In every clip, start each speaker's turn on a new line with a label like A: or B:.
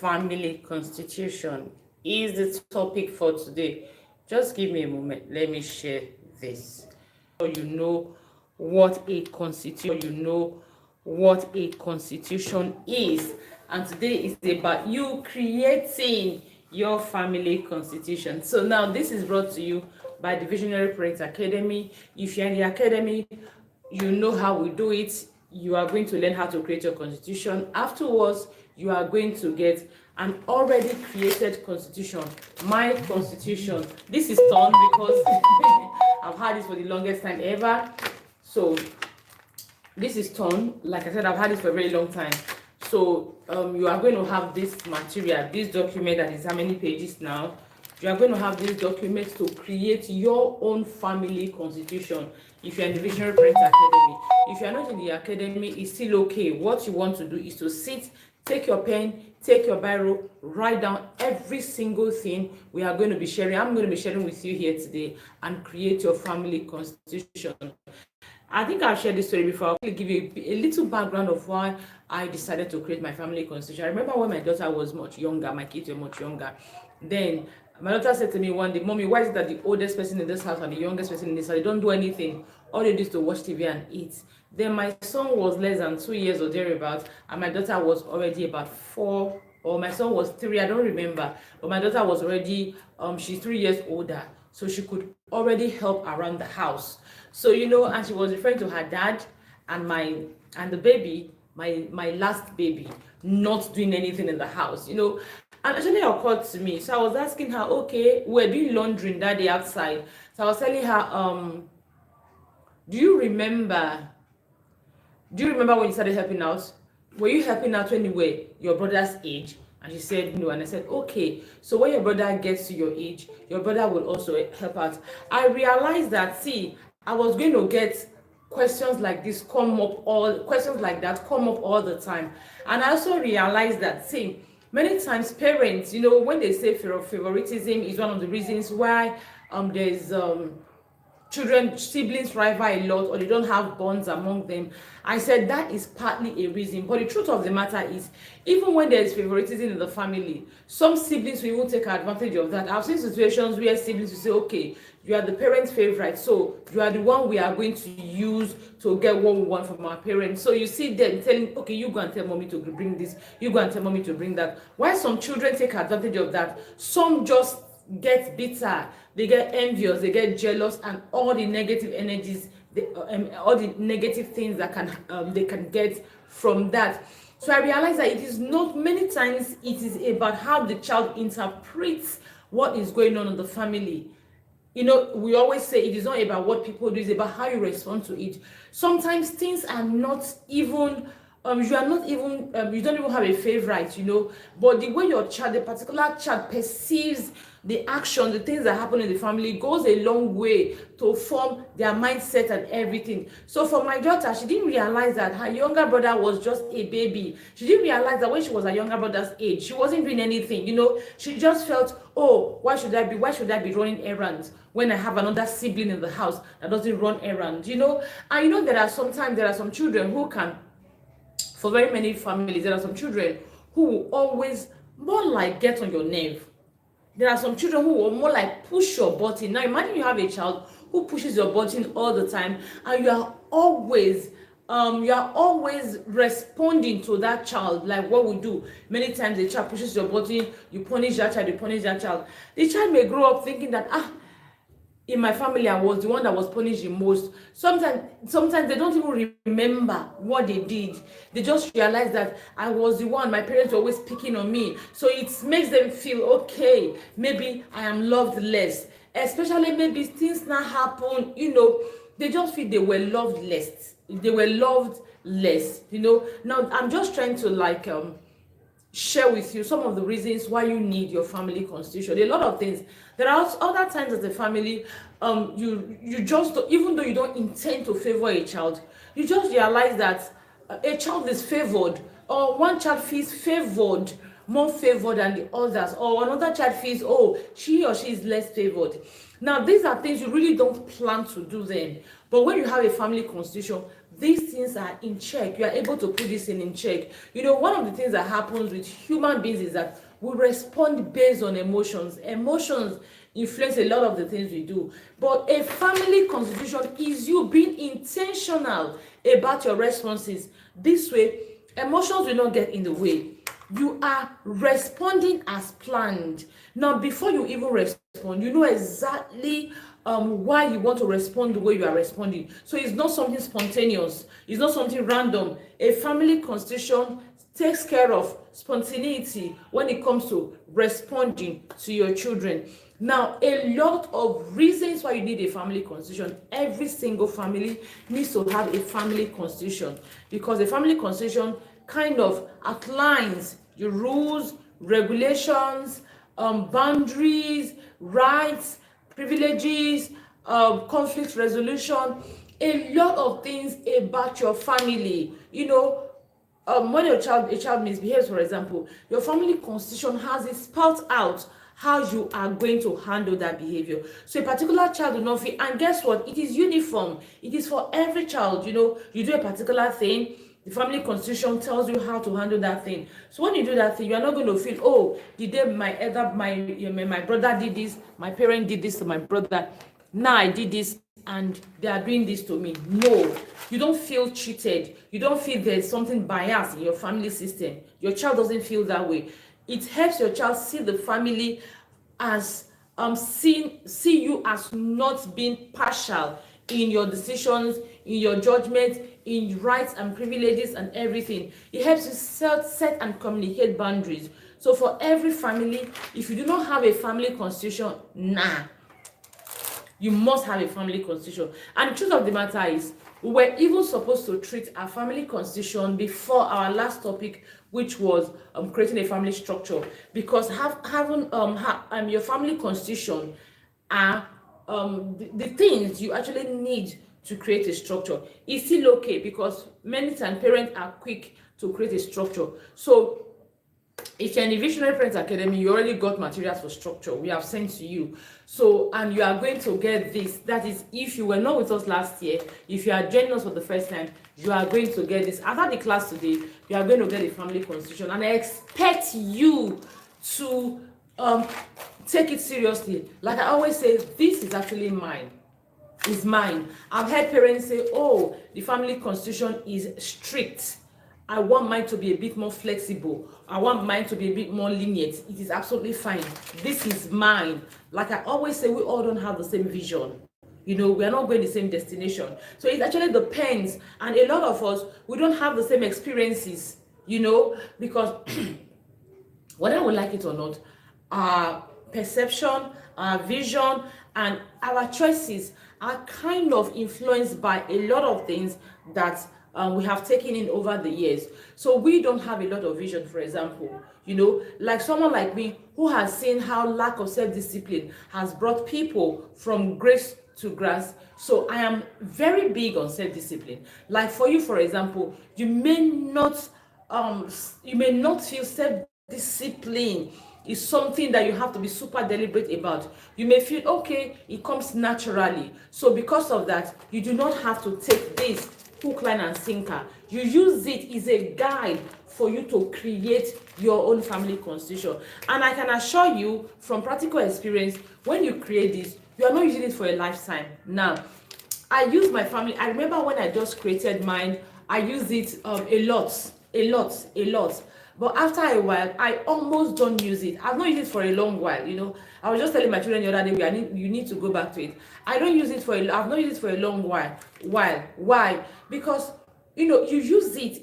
A: family constitution is the topic for today. Just give me a moment. Let me share this. So you know what a constitution is. And today is about you creating your family constitution. So now this is brought to you by the Visionary Parents Academy. If you're in the academy, you know how we do it. You are going to learn how to create your constitution. Afterwards, you are going to get an already created constitution. My constitution. This is done because I've had this for the longest time ever. So this is torn. Like I said, I've had this for a very long time. So you are going to have this material, this document that is how many pages now. You are going to have this document to create your own family constitution. If you're in the Visionary Parents Academy, if you're not in the academy, it's still okay. What you want to do is to sit, take your pen, take your biro, write down every single thing we are going to be sharing. I'm going to be sharing with you here today, and create your family constitution. I think I've shared this story before. I'll give you a little background of why I decided to create my family constitution. I remember when my daughter was much younger, my kids were much younger. Then my daughter said to me one day, "Mommy, why is it that the oldest person in this house and the youngest person in this house, they don't do anything? All they do is to watch TV and eat." Then my son was less than 2 years or thereabouts, and my daughter was already about 4, or my son was 3, I don't remember. But my daughter was already, she's 3 years older, so she could already help around the house. So, and she was referring to her dad and the baby, my last baby, not doing anything in the house, And actually occurred to me. So I was asking her, okay, we're doing laundry that day outside. So I was telling her, do you remember when you started helping out? Were you helping out when you were your brother's age? And she said no. And I said, okay, so when your brother gets to your age, your brother will also help out. I realized that, I was going to get questions like that come up all the time. And I also realized that, many times parents, when they say favoritism is one of the reasons why there's siblings rival a lot, or they don't have bonds among them. I said that is partly a reason, but the truth of the matter is, even when there is favoritism in the family, some siblings will even take advantage of that. I've seen situations where siblings will say, okay, you are the parent's favorite, so you are the one we are going to use to get what we want from our parents. So you see them telling, okay, you go and tell mommy to bring this, you go and tell mommy to bring that. Why some children take advantage of that, some just get bitter, they get envious, they get jealous, and all the negative energies, all the negative things that they can get from that. So I realized that it is not, many times it is about how the child interprets what is going on in the family. We always say it is not about what people do, it's about how you respond to it. Sometimes things are not even you don't even have a favorite, but the way the particular child perceives the action, the things that happen in the family, goes a long way to form their mindset and everything. So for my daughter, she didn't realize that her younger brother was just a baby. She didn't realize that when she was her younger brother's age, she wasn't doing anything, She just felt, oh, why should I be running errands when I have another sibling in the house that doesn't run errands, And there are some children who can, for very many families, there are some children who will always more like get on your nerve. There are some children who will more like push your button. Now imagine you have a child who pushes your button all the time, and you are always responding to that child. Like what we do many times, the child pushes your button, you punish that child. The child may grow up thinking that, in my family, I was the one that was punished the most. Sometimes they don't even remember what they did. They just realize that I was the one, my parents were always picking on me. So it makes them feel, okay, maybe I am loved less. Especially maybe things now happen, they just feel they were loved less. Now I'm just trying to share with you some of the reasons why you need your family constitution. A lot of things. There are other times as a family, you just, even though you don't intend to favor a child, you just realize that a child is favored, or one child feels favored, more favored than the others, or another child feels, oh, she or she is less favored. Now, these are things you really don't plan to do then. But when you have a family constitution, these things are in check. You are able to put this in check. One of the things that happens with human beings is that we respond based on emotions. Emotions influence a lot of the things we do. But a family constitution is you being intentional about your responses. This way, emotions will not get in the way. You are responding as planned. Now, before you even respond, you know exactly why you want to respond the way you are responding. So it's not something spontaneous, it's not something random. A family constitution takes care of spontaneity when it comes to responding to your children. Now, a lot of reasons why you need a family constitution. Every single family needs to have a family constitution, because a family constitution kind of outlines your rules, regulations, boundaries, rights, privileges, conflict resolution, a lot of things about your family. When a child misbehaves, for example, your family constitution has it spelled out how you are going to handle that behavior. So a particular child will not feel, and guess what? It is uniform. It is for every child. You do a particular thing, the family constitution tells you how to handle that thing. So when you do that thing, you are not going to feel, oh, my brother did this, my parent did this to my brother, now I did this and they are doing this to me. No, you don't feel cheated. You don't feel there's something biased in your family system. Your child doesn't feel that way. It helps your child see the family as see you as not being partial in your decisions, in your judgment, in rights and privileges and everything. It helps you set and communicate boundaries. So for every family, if you do not have a family constitution, you must have a family constitution. And the truth of the matter is, we were even supposed to treat our family constitution before our last topic, which was creating a family structure, because having your family constitution are the things you actually need to create a structure. It's still okay, because many times parents are quick to create a structure. So if you're in the Visionary Parents Academy, you already got materials for structure. We have sent to you. So, and you are going to get this. That is, if you were not with us last year, if you are joining us for the first time, you are going to get this. After the class today, you are going to get a family constitution. And I expect you to take it seriously. Like I always say, this is actually mine. Is mine. I've heard parents say, oh, the family constitution is strict. I want mine to be a bit more flexible. I want mine to be a bit more lenient. It is absolutely fine. This is mine. Like I always say, we all don't have the same vision. We are not going the same destination. So it actually depends. And a lot of us, we don't have the same experiences, because whether we like it or not, our perception, our vision, and our choices are kind of influenced by a lot of things that we have taken in over the years. So we don't have a lot of vision, for example, like someone like me who has seen how lack of self-discipline has brought people from grace to grass. So I am very big on self-discipline. Like for you, for example, you may not feel self-discipline is something that you have to be super deliberate about. You may feel, okay, it comes naturally. So because of that, you do not have to take this hook, line, and sinker. You use it as a guide for you to create your own family constitution. And I can assure you from practical experience, when you create this, you are not using it for a lifetime. Now, I use my family. I remember when I just created mine, I used it a lot. But after a while, I almost don't use it. I've not used it for a long while. I was just telling my children the other day, you need to go back to it. I've not used it for a long while. Why? Because you use it.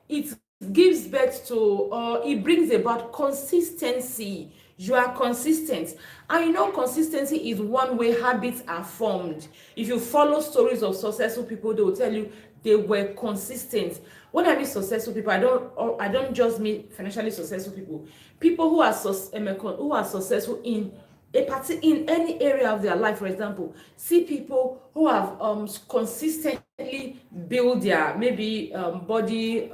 A: It gives birth to, or it brings about consistency. You are consistent. And consistency is one way habits are formed. If you follow stories of successful people, they will tell you they were consistent. When I mean successful people, I don't just mean financially successful people. People who are successful in in any area of their life. For example, see people who have consistently built their maybe body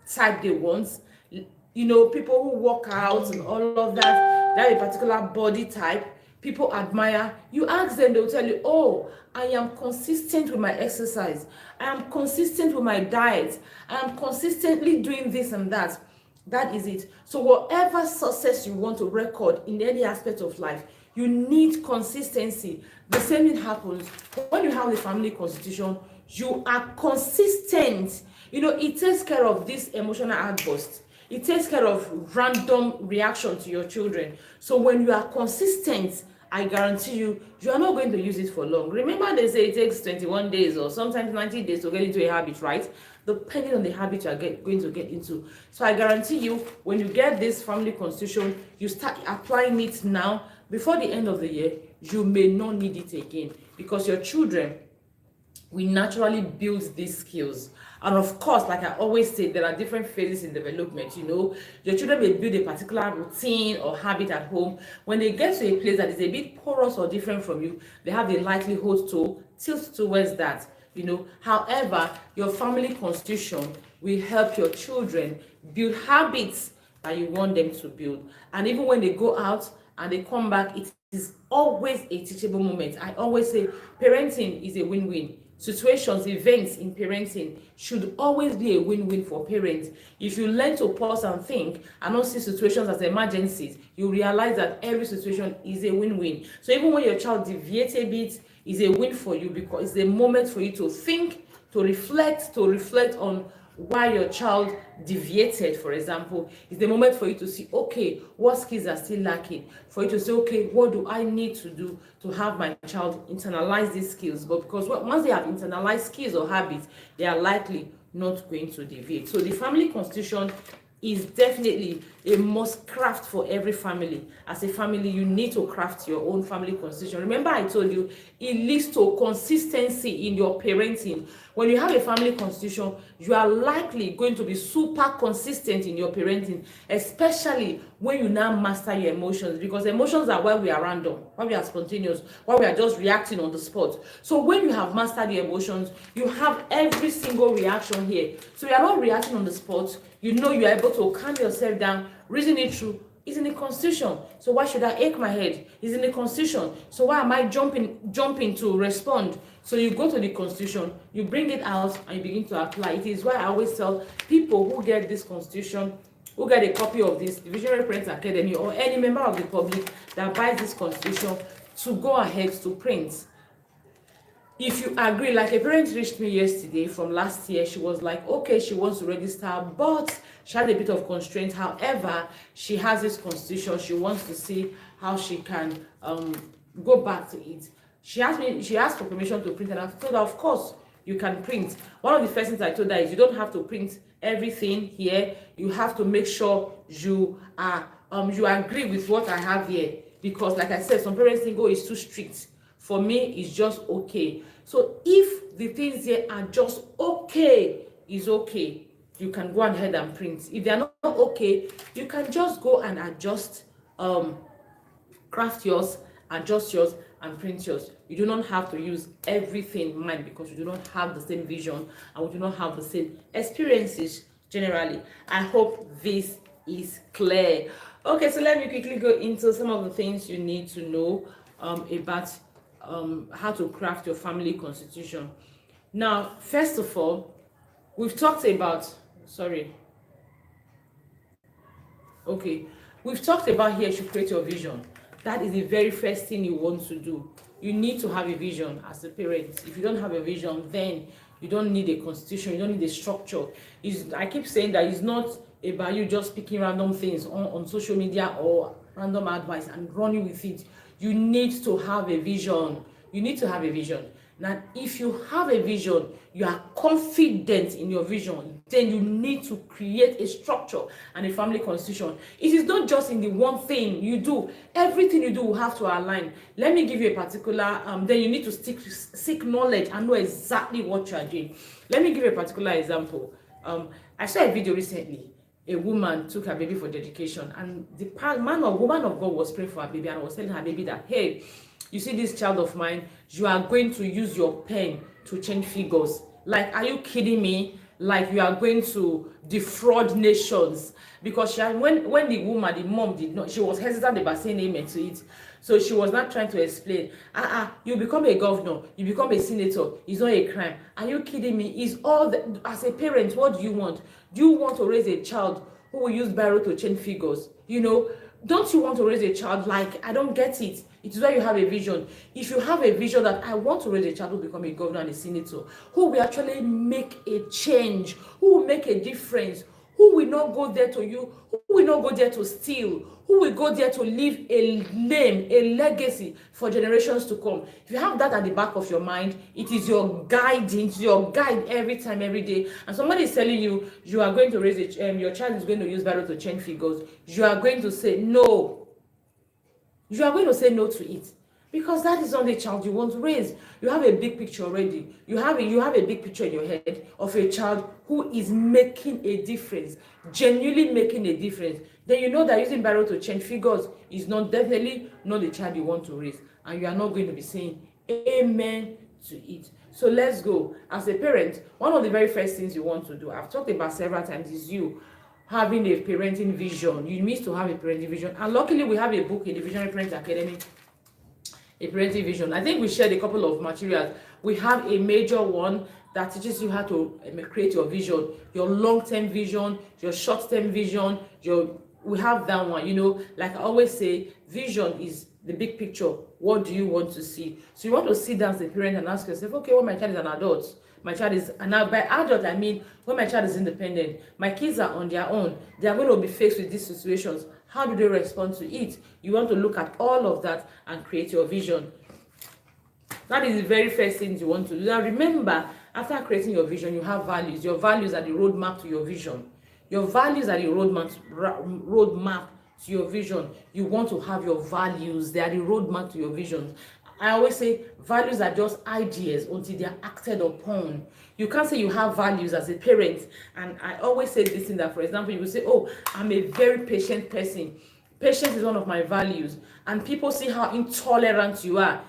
A: type they want. People who work out and all of that, they have a particular body type. people admire. You ask them, they'll tell you, oh, I am consistent with my exercise. I am consistent with my diet. I am consistently doing this and that. That is it. So whatever success you want to record in any aspect of life, you need consistency. The same thing happens when you have the family constitution. You are consistent. It takes care of this emotional outburst. It takes care of random reaction to your children. So when you are consistent, I guarantee you, you are not going to use it for long. Remember, they say it takes 21 days or sometimes 90 days to get into a habit, right? Depending on the habit you are going to get into. So I guarantee you, when you get this family constitution, you start applying it now. Before the end of the year, you may not need it again, because your children we naturally build these skills. And of course, like I always say, there are different phases in development. Your children may build a particular routine or habit at home. When they get to a place that is a bit porous or different from you, they have the likelihood to tilt towards that. However, your family constitution will help your children build habits that you want them to build. And even when they go out and they come back, it is always a teachable moment. I always say parenting is a win-win. Situations, events in parenting should always be a win-win for parents. If you learn to pause and think and not see situations as emergencies, you realize that every situation is a win-win. So even when your child deviates a bit, it's a win for you, because it's a moment for you to think, to reflect on why your child deviated. For example, it's the moment for you to see, okay, what skills are still lacking, for you to say, okay, what do I need to do to have my child internalize these skills? But because once they have internalized skills or habits, they are likely not going to deviate. So the family constitution is definitely a must craft for every family. As a family, you need to craft your own family constitution. Remember, I told you it leads to consistency in your parenting. When you have a family constitution, you are likely going to be super consistent in your parenting, especially when you now master your emotions, because emotions are why we are random, why we are spontaneous, why we are just reacting on the spot. So when you have mastered the emotions, you have every single reaction here. So you are not reacting on the spot. You are able to calm yourself down, reason it through. It's in the constitution. So why should I ache my head? It's in the constitution. So why am I jumping to respond? So you go to the constitution, you bring it out, and you begin to apply. It is why I always tell people who get this constitution, who get a copy of this, the Visionary Parents Academy, or any member of the public that buys this constitution, to go ahead to print. If you agree, like a parent reached me yesterday from last year, she was like, okay, she wants to register, but she had a bit of constraint. However, she has this constitution. She wants to see how she can go back to it. She asked for permission to print, and I told her, of course, you can print. One of the first things I told her is you don't have to print everything here. You have to make sure you agree with what I have here, because like I said, some parents think, oh, it's too strict. For me, it's just okay. So if the things here are just okay, is okay, you can go ahead and print. If they're not okay, you can just go and adjust, craft yours, adjust yours, and print yours. You do not have to use everything in mind, because you do not have the same vision and we do not have the same experiences generally. I hope this is clear. Okay, so let me quickly go into some of the things you need to know about how to craft your family constitution. Now, first of all, we've talked about here you should create your vision. That is the very first thing you want to do. You need to have a vision as a parent. If you don't have a vision, then you don't need a constitution, you don't need a structure. I keep saying that it's not about you just picking random things on social media or random advice and running with it. You need to have a vision. You need to have a vision. Now, if you have a vision, you are confident in your vision, then you need to create a structure and a family constitution. It is not just in the one thing you do. Everything you do will have to align. Let me give you a particular, then you need to seek knowledge and know exactly what you are doing. Let me give you a particular example. I saw a video recently. A woman took her baby for dedication, and the woman of God was praying for her baby and was telling her baby that, hey, you see this child of mine, you are going to use your pen to change figures. Like, are you kidding me? like you are going to defraud nations, because when the woman, the mom, did not, she was hesitant about saying amen to it. So she was not trying to explain, you become a governor, you become a senator, it's not a crime. Are you kidding me? Is all the, as a parent, what do you want? Do you want to raise a child who will use barrow to change figures? Don't you want to raise a child like, I don't get it. It is why you have a vision. If you have a vision that I want to raise a child who will become a governor and a senator, who will actually make a change, who will make a difference, who will not go there to you, who will not go there to steal, who will go there to leave a name, a legacy for generations to come. If you have that at the back of your mind, it is your guiding, it's your guide every time, every day. And somebody is telling you, you are going to raise your child is going to use barrow to change figures. You are going to say no. You are going to say no to it, because that is not the child you want to raise. You have a big picture already. You have a big picture in your head of a child who is making a difference, genuinely making a difference. Then you know that using barrow to change figures is definitely not the child you want to raise, and you are not going to be saying amen to it. So let's go. As a parent, one of the very first things you want to do, I've talked about several times, is you having a parenting vision. You need to have a parenting vision, and luckily we have a book in the Visionary Parent Academy, a parenting vision. I think we shared a couple of materials. We have a major one that teaches you how to create your vision, your long-term vision, your short-term vision. We have that one. Like I always say, vision is the big picture. What do you want to see? So you want to sit down as a parent and ask yourself, okay, well, my child is an adult. My child is, and now by adult I mean when my child is independent, my kids are on their own, they are going to be faced with these situations. How do they respond to it? You want to look at all of that and create your vision. That is the very first thing you want to do. Now remember, after creating your vision, you have values. Your values are the roadmap to your vision. Your values are the roadmap to your vision. You want to have your values. They are the roadmap to your vision. I always say values are just ideas until they are acted upon. You can't say you have values as a parent. And I always say this thing that, for example, you will say, oh, I'm a very patient person. Patience is one of my values. And people see how intolerant you are.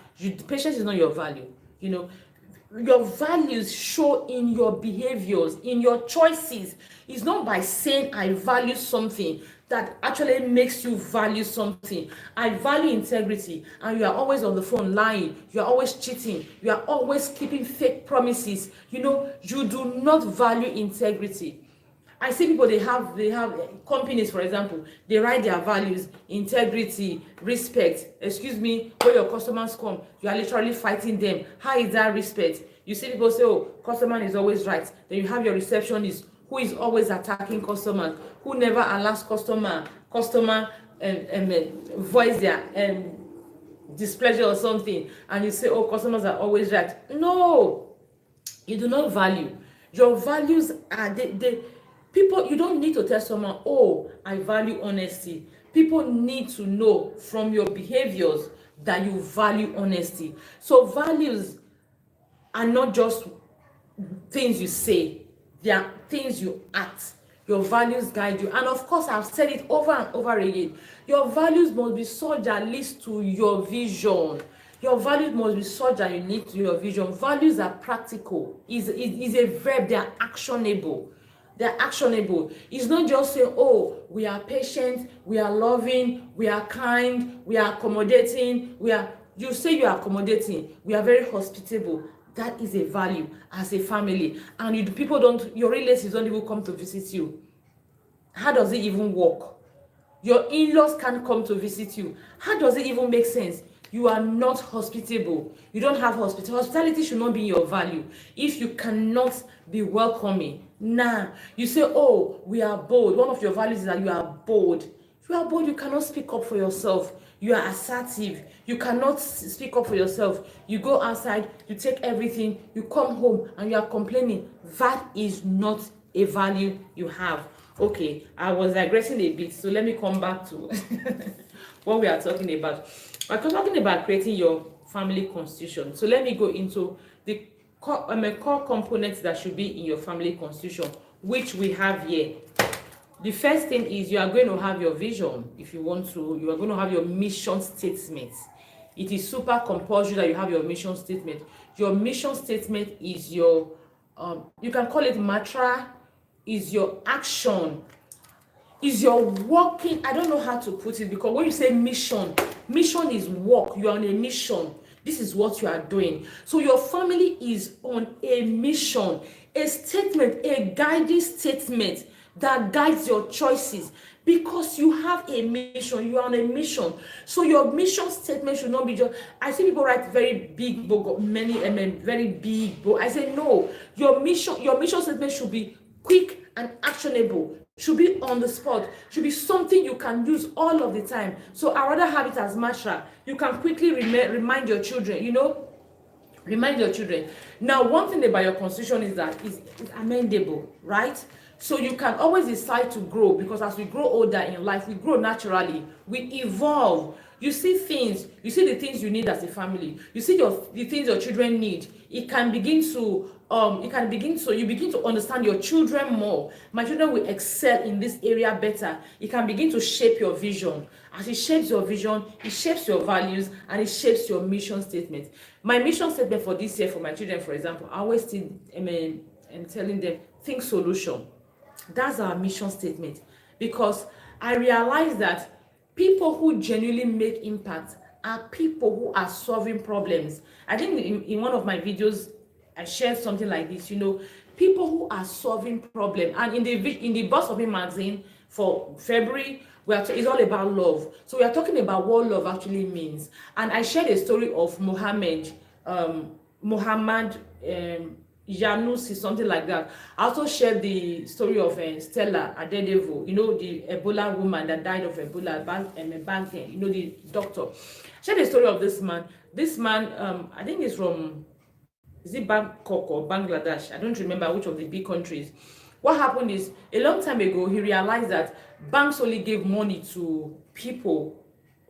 A: Patience is not your value. Your values show in your behaviors, in your choices. It's not by saying I value something that actually makes you value something. I value integrity, and you are always on the phone lying. You are always cheating. You are always keeping fake promises. You do not value integrity. I see people, they have companies, for example, they write their values: integrity, respect. Excuse me, when your customers come, you are literally fighting them. How is that respect? You see people say, oh, customer is always right. Then you have your receptionist who is always attacking customers, who never allows customer voice their displeasure or something, and you say, oh, customers are always right. No, you do not value. Your values are people. You don't need to tell someone, oh, I value honesty. People need to know from your behaviors that you value honesty. So values are not just things you say, they are things you act. Your values guide you. And of course, I've said it over and over again, your values must be such that leads to your vision. Your values must be such that you lead to your vision. Values are practical. Is a verb. They are actionable. They're actionable. It's not just saying, oh, we are patient, we are loving, we are kind, we are accommodating, you say you are accommodating, we are very hospitable. That is a value as a family. And your relatives don't even come to visit you. How does it even work? Your in-laws can't come to visit you. How does it even make sense? You are not hospitable. You don't have hospitality. Hospitality should not be your value. If you cannot be welcoming, you say, oh, we are bold. One of your values is that you are bold. If you are bold, you cannot speak up for yourself. You are assertive. You cannot speak up for yourself. You go outside, you take everything, you come home and you are complaining. That is not a value you have. Okay, I was digressing a bit, so let me come back to what we are talking about. We're talking about creating your family constitution. So let me go into the core components that should be in your family constitution, which we have here. The first thing is you are going to have your vision. If you want to, you are going to have your mission statement. It is super compulsory that you have your mission statement. Your mission statement is your you can call it mantra, is your action, is your working. I don't know how to put it, because when you say mission, mission is work. You are on a mission. This is what you are doing. So your family is on a mission, a statement, a guiding statement that guides your choices, because you have a mission. You are on a mission. So your mission statement should not be just, I see people write very big book, many very big book. I say no, your mission statement should be quick and actionable, should be on the spot, should be something you can use all of the time. So I rather have it as mantra. You can quickly remind your children, remind your children. Now, one thing about your constitution is that it's amendable, right? So you can always decide to grow, because as we grow older in life, we grow naturally, we evolve. You see the things you need as a family, you see the things your children need. You begin to understand your children more. My children will excel in this area better. It can begin to shape your vision. As it shapes your vision, it shapes your values, and it shapes your mission statement. My mission statement for this year for my children, for example, I always am telling them, think solution. That's our mission statement, because I realize that people who genuinely make impact are people who are solving problems. I think in one of my videos I shared something like this. People who are solving problems. And in the Boss of Me magazine for February, it's all about love. So we are talking about what love actually means. And I shared a story of Muhammad Yanusi, something like that. I also shared the story of Stella Adedevo, the Ebola woman that died of Ebola back then, the doctor. I shared the story of this man. This man, I think he's from, is it Bangkok or Bangladesh? I don't remember which of the big countries. What happened is, a long time ago, he realized that banks only gave money to people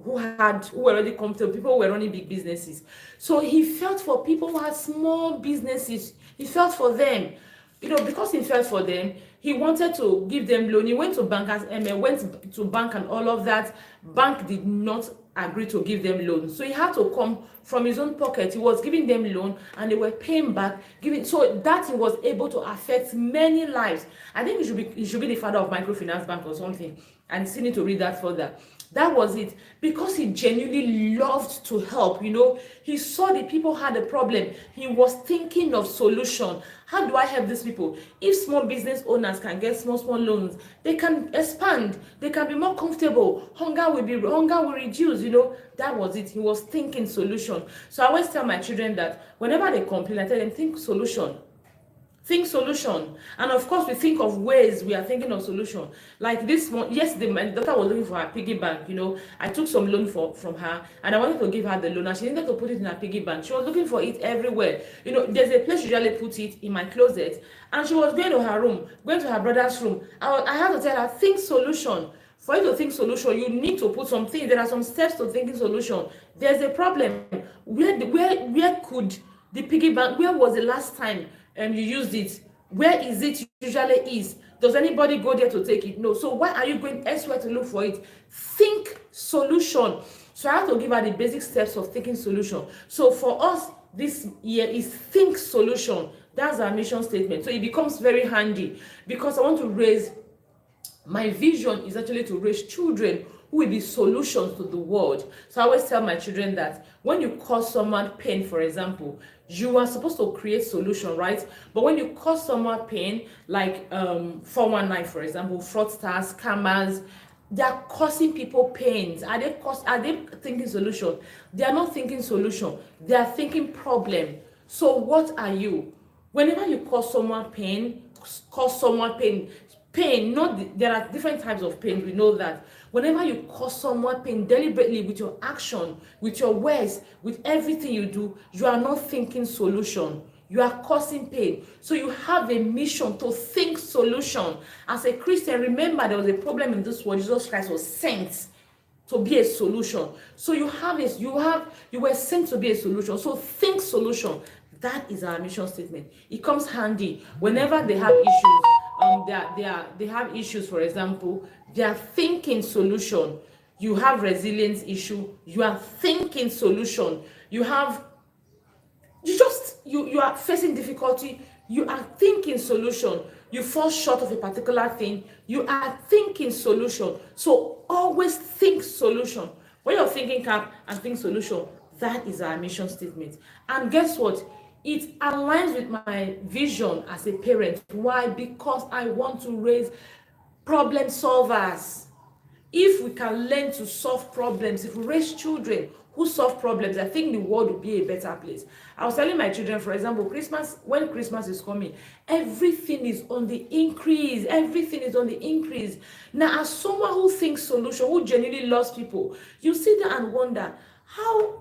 A: who were already comfortable, people who were running big businesses. So he felt for people who had small businesses. He felt for them. Because he felt for them, he wanted to give them loan. He went to bankers and went to bank and all of that. Bank did not agree to give them loan. So he had to come from his own pocket. He was giving them loan and they were paying back, so that he was able to affect many lives. I think he should be the father of microfinance bank or something. And still need to read that further. That was it, because he genuinely loved to help. He saw the people had a problem. He was thinking of solution. How do I help these people? If small business owners can get small loans, they can expand. They can be more comfortable. Hunger will reduce. That was it. He was thinking solution. So I always tell my children that whenever they complain, I tell them, think solution. Think solution. And of course, we think of ways we are thinking of solution. Like this one, yesterday, my daughter was looking for her piggy bank. I took some loan from her, and I wanted to give her the loan, and she needed to put it in her piggy bank. She was looking for it everywhere. There's a place she usually put it, in my closet, and she was going to her room, going to her brother's room. I had to tell her, think solution. For you to think solution, you need to put some things. There are some steps to thinking solution. There's a problem. Where could the piggy bank? Where was the last time you used it? Where is it usually is? Does anybody go there to take it? No. So why are you going elsewhere to look for it? Think solution. So I have to give her the basic steps of thinking solution. So for us this year is think solution. That's our mission statement. So it becomes very handy, because I want to raise, my vision is actually to raise children who will be solutions to the world. So I always tell my children that when you cause someone pain, for example, you are supposed to create solution, right? But when you cause someone pain, like 419, for example, fraudsters, scammers, they are causing people pains. Are they thinking solution? They are not thinking solution. They are thinking problem. So what are you? Whenever you cause someone pain, there are different types of pain. We know that. Whenever you cause someone pain deliberately, with your action, with your words, with everything you do, you are not thinking solution. You are causing pain. So you have a mission to think solution. As a Christian, remember there was a problem in this world. Jesus Christ was sent to be a solution. So you were sent to be a solution. So think solution. That is our mission statement. It comes handy whenever they have issues. They have issues, for example, they are thinking solution. You have resilience issue, you are thinking solution. You are facing difficulty, You are thinking solution. You fall short of a particular thing. You are thinking solution. So always think solution. When you're thinking cap and think solution, that is our mission statement. And guess what? It aligns with my vision as a parent. Why? Because I want to raise problem solvers. If we can learn to solve problems, if we raise children who solve problems, I think the world will be a better place. I was telling my children, for example, when Christmas is coming, everything is on the increase. Everything is on the increase. Now, as someone who thinks solution, who genuinely loves people, you sit there and wonder,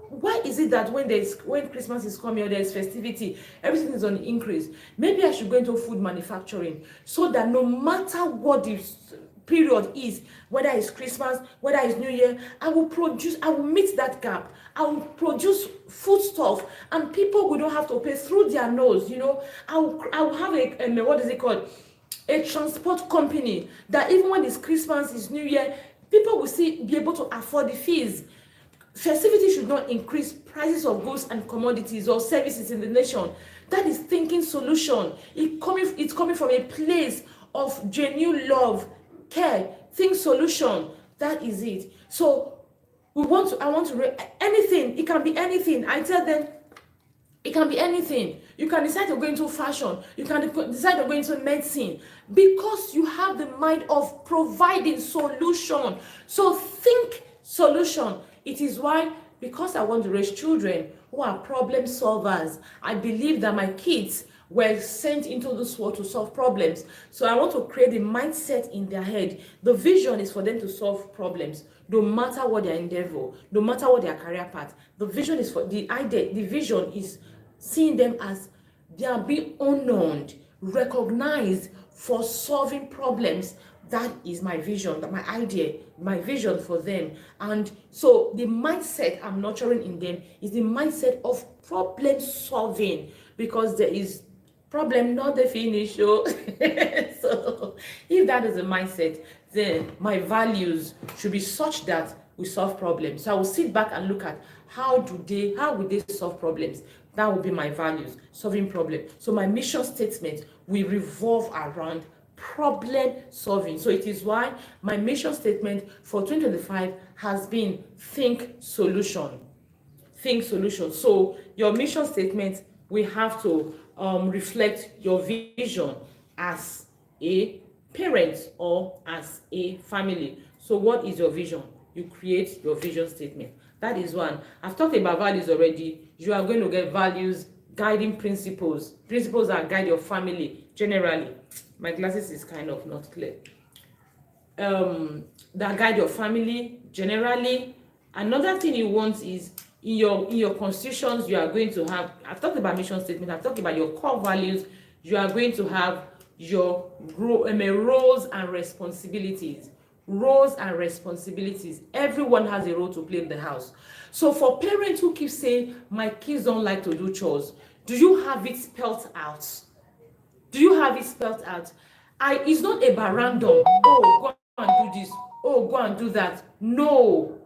A: why is it that when Christmas is coming or there's festivity, everything is on the increase? Maybe I should go into food manufacturing so that no matter what the period is, whether it's Christmas, whether it's New Year, I will meet that gap. I will produce food stuff, and people who don't have to pay through their nose. I will have a what is it called, a transport company that even when it's Christmas, it's New Year, people will still be able to afford the fees. Festivity should not increase prices of goods and commodities or services in the nation. That is thinking solution. It's coming from a place of genuine love, care, think solution. That is it. So I want to anything. It can be anything. I tell them it can be anything. You can decide to go into fashion. You can decide to go into medicine, because you have the mind of providing solution. So think solution. It is why, because I want to raise children who are problem solvers, I believe that my kids were sent into this world to solve problems. So I want to create a mindset in their head. The vision is for them to solve problems, no matter what their endeavor, no matter what their career path. The vision is for the idea. The vision is seeing them as they are being honored, recognized for solving problems. That is my vision, my idea, my vision for them. And so the mindset I'm nurturing in them is the mindset of problem solving, because there is problem not the finish. So if that is the mindset, then my values should be such that we solve problems. So I will sit back and look at how would they solve problems. That will be my values, solving problems. So my mission statement will revolve around problem solving. So it is why my mission statement for 2025 has been think solution. Think solution. So your mission statement will have to reflect your vision as a parent or as a family. So what is your vision? You create your vision statement. That is one. I've talked about values already. You are going to get values, guiding principles. Principles that guide your family generally. My glasses is kind of not clear. That guide your family generally. Another thing you want is in your constitutions, you are going to have, I've talked about mission statement, I've talked about your core values. You are going to have your roles and responsibilities. Roles and responsibilities. Everyone has a role to play in the house. So for parents who keep saying, my kids don't like to do chores, do you have it spelled out? Do you have it spelled out? It's not about random. Oh, go and do this. Oh, go and do that. No.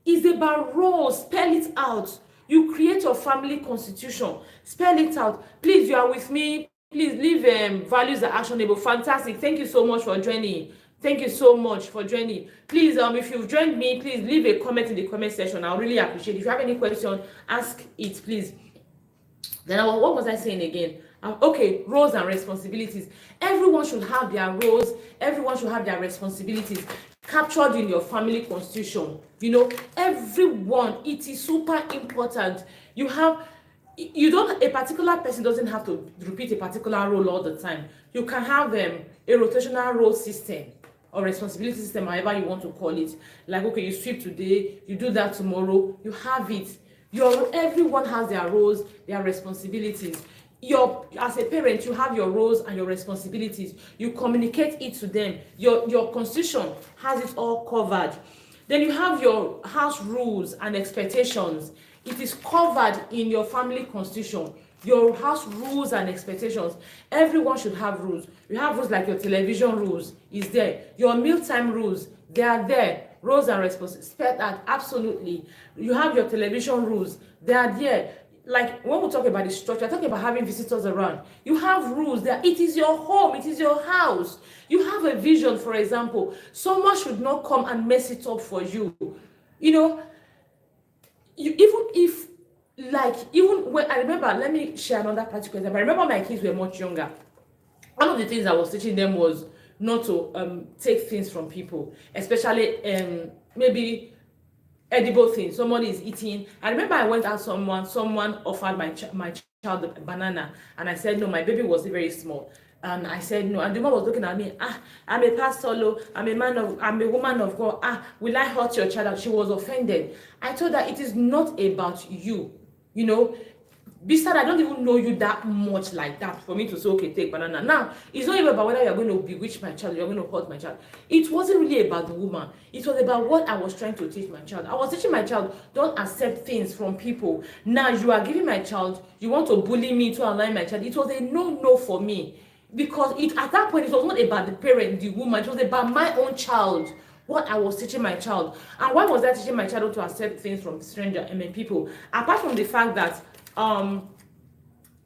A: It's about roles. Spell it out. You create your family constitution. Spell it out. Please, you are with me. Please leave values are actionable. Fantastic. Thank you so much for joining. Thank you so much for joining. Please, if you've joined me, please leave a comment in the comment section. I'll really appreciate it. If you have any question, ask it, please. Then what was I saying again? Okay, roles and responsibilities. Everyone should have their roles. Everyone should have their responsibilities captured in your family constitution. Everyone, it is super important. A particular person doesn't have to repeat a particular role all the time. You can have a rotational role system or responsibility system, however you want to call it. Like, okay, you sweep today, you do that tomorrow, you have it. Everyone has their roles, their responsibilities. As a parent, you have your roles and your responsibilities. You communicate it to them. Your constitution has it all covered. Then you have your house rules and expectations. It is covered in your family constitution. Your house rules and expectations. Everyone should have rules. You have rules like your television rules is there. Your mealtime rules, they are there. Roles and responsibilities, spelled out, absolutely. You have your television rules, they are there. like when we talk about the structure, talking about having visitors around, you have rules that it is your home, it is your house. You have a vision, for example. Someone should not come and mess it up for you. You know, you even if like even when I remember, let me share another particular example. I remember my kids were much younger. One of the things I was teaching them was not to take things from people, especially maybe edible things somebody is eating. I remember I went out, someone offered my child a banana, and I said no, my baby was very small, and I said no, and the mom was looking at me, I'm a pastor, I'm a woman of God, will I hurt your child? And she was offended. I told her it is not about you, you know. Besides, I don't even know you that much like that for me to say, okay, take banana. Now, it's not even about whether you're going to bewitch my child, you're going to hurt my child. It wasn't really about the woman. It was about what I was trying to teach my child. I was teaching my child, don't accept things from people. Now, you are giving my child, you want to bully me to align my child. It was a no for me. Because at that point, it was not about the parent, the woman. It was about my own child. What I was teaching my child. And why was I teaching my child to accept things from strangers and people? Apart from the fact that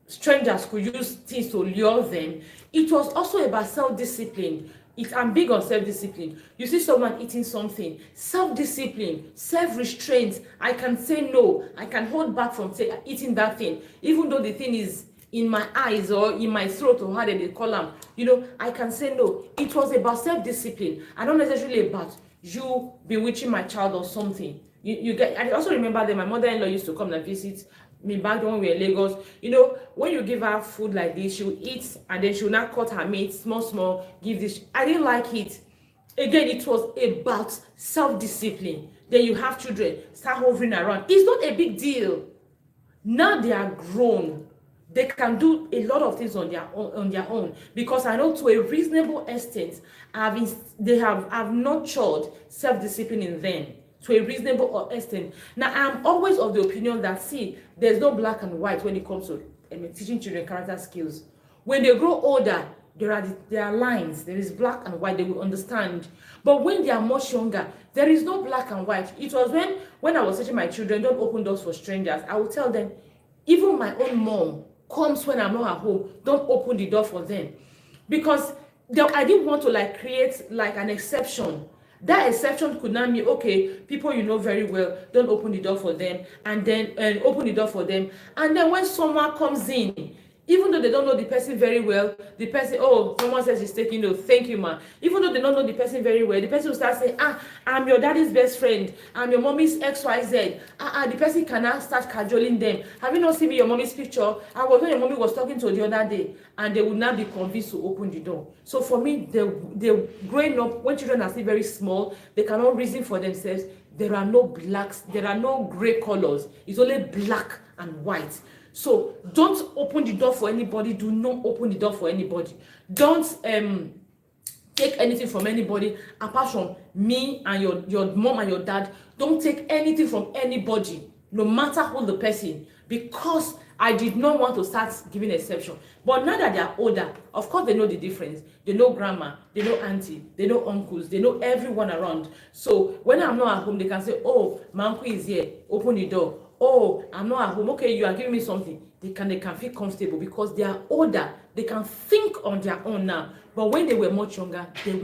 A: strangers could use things to lure them, it was also about self-discipline. I'm big on self-discipline. You see someone eating something, self-discipline, self-restraint. I can say no. I can hold back from eating that thing, even though the thing is in my eyes or in my throat, or how they call them. You know, I can say no. It was about self-discipline, and not necessarily about you bewitching my child or something. You get. I also remember that my mother-in-law used to come and visit me back when we were in Lagos. You know, when you give her food like this, she will eat, and then she will not cut her meat small, give this. I didn't like it. Again, it was about self-discipline. Then you have children start hovering around. It's not a big deal. Now they are grown. They can do a lot of things on their own, because I know to a reasonable extent, they have nurtured self-discipline in them to a reasonable extent. Now, I'm always of the opinion that, see, there's no black and white when it comes to teaching children character skills. When they grow older, there are lines. There is black and white. They will understand. But when they are much younger, there is no black and white. It was when I was teaching my children, don't open doors for strangers. I will tell them, even my own mom comes when I'm not at home, don't open the door for them. Because I didn't want to create an exception. That exception could not mean, okay, people you know very well, don't open the door for them, and then open the door for them. And then when someone comes in, even though they don't know the person very well, the person, someone says he's taking note, thank you, ma. Even though they don't know the person very well, the person will start saying, I'm your daddy's best friend, I'm your mommy's XYZ. The person cannot start cajoling them. Have you not seen me your mommy's picture? I was when your mommy was talking to the other day, and they would not be convinced to open the door. So for me, they're growing up, when children are still very small, they cannot reason for themselves. There are no blacks, there are no gray colors. It's only black and white. So don't open the door for anybody. Do not open the door for anybody. Don't take anything from anybody apart from me and your mom and your dad. Don't take anything from anybody, no matter who the person, because I did not want to start giving exception. But now that they are older, of course they know the difference. They know grandma, they know auntie, they know uncles, they know everyone around. So when I'm not at home, they can say, oh, my uncle is here, open the door. Oh, I'm not at home. Okay, you are giving me something. They can feel comfortable because they are older. They can think on their own now. But when they were much younger, there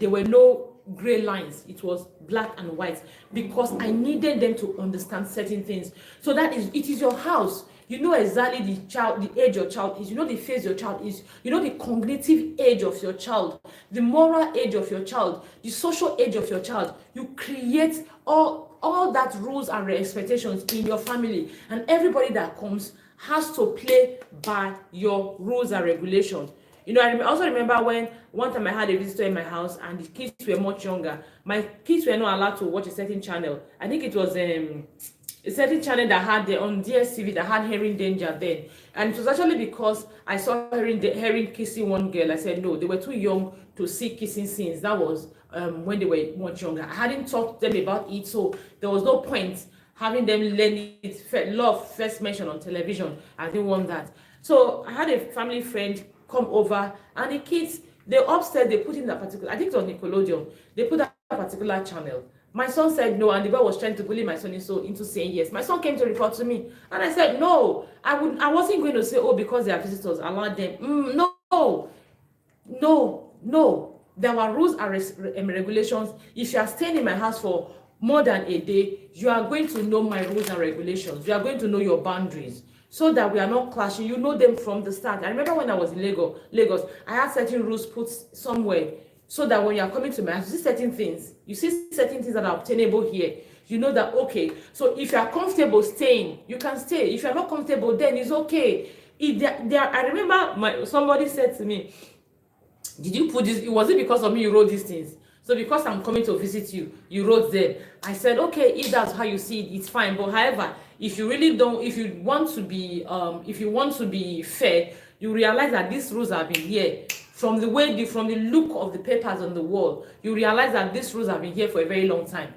A: were no gray lines. It was black and white, because I needed them to understand certain things. So it is your house. You know exactly the age your child is. You know the phase your child is. You know the cognitive age of your child, the moral age of your child, the social age of your child. You create all that rules and expectations in your family, and everybody that comes has to play by your rules and regulations. You know, I also remember when one time I had a visitor in my house and the kids were much younger. My kids were not allowed to watch a certain channel. I think it was a certain channel that had on DSTV that had Hearing Danger then. And it was actually because I saw Hearing kissing one girl. I said, no, they were too young to see kissing scenes. That was when they were much younger. I hadn't taught them about it, so there was no point having them learn it. Love first mentioned on television. I didn't want that. So I had a family friend come over, and the kids, they upstairs, they put in that particular, I think it was Nickelodeon, they put that particular channel. My son said no, and the boy was trying to bully my son into saying yes. My son came to report to me, and I said no. I wasn't going to say, oh, because they are visitors, allow them. No, no. There are rules and regulations. If you are staying in my house for more than a day, you are going to know my rules and regulations. You are going to know your boundaries, so that we are not clashing. You know them from the start. I remember when I was in Lagos, I had certain rules put somewhere, so that when you are coming to my house, you see certain things that are obtainable here. You know that, okay, so if you are comfortable staying, you can stay. If you are not comfortable, then it's okay. I remember somebody said to me, did you put this? Was it because of me you wrote these things? So because I'm coming to visit you, you wrote them. I said, okay, if that's how you see it, it's fine. But however, if you really don't, if you want to be fair, you realize that these rules have been here from the look of the papers on the wall. You realize that these rules have been here for a very long time.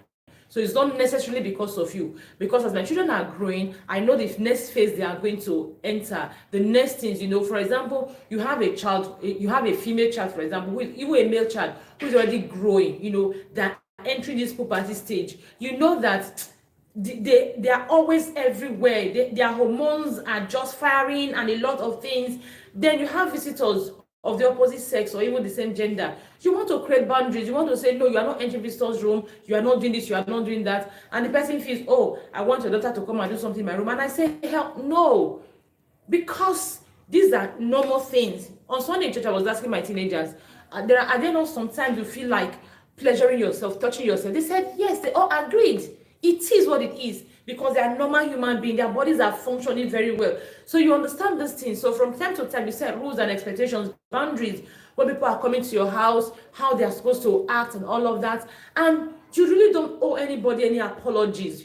A: So it's not necessarily because of you. Because as my children are growing, I know the next phase they are going to enter. The next things, for example, you have a female child, for example, even a male child who's already growing, that entering this puberty stage. You know that they are always everywhere. Their hormones are just firing and a lot of things. Then you have visitors of the opposite sex or even the same gender. You want to create boundaries. You want to say, no, you are not entering visitors' room, you are not doing this, you are not doing that. And the person feels, oh, I want your daughter to come and do something in my room. And I say, hell no. Because these are normal things. On Sunday in church, I was asking my teenagers, are there not sometimes you feel like pleasuring yourself, touching yourself? They said, yes, they all agreed. It is what it is, because they are normal human beings. Their bodies are functioning very well. So you understand these things. So from time to time, you set rules and expectations, boundaries, when people are coming to your house, how they are supposed to act and all of that. And you really don't owe anybody any apologies.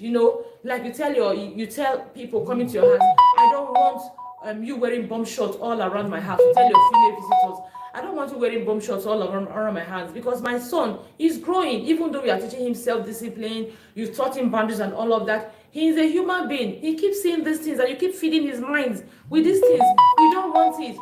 A: Like you tell people coming to your house, I don't want you wearing bomb shorts all around my house. You tell your female visitors, I don't want you wearing bomb shorts all around my hands, because my son is growing. Even though we are teaching him self-discipline, you taught him boundaries and all of that, he is a human being. He keeps seeing these things and you keep feeding his mind with these things. You don't want it.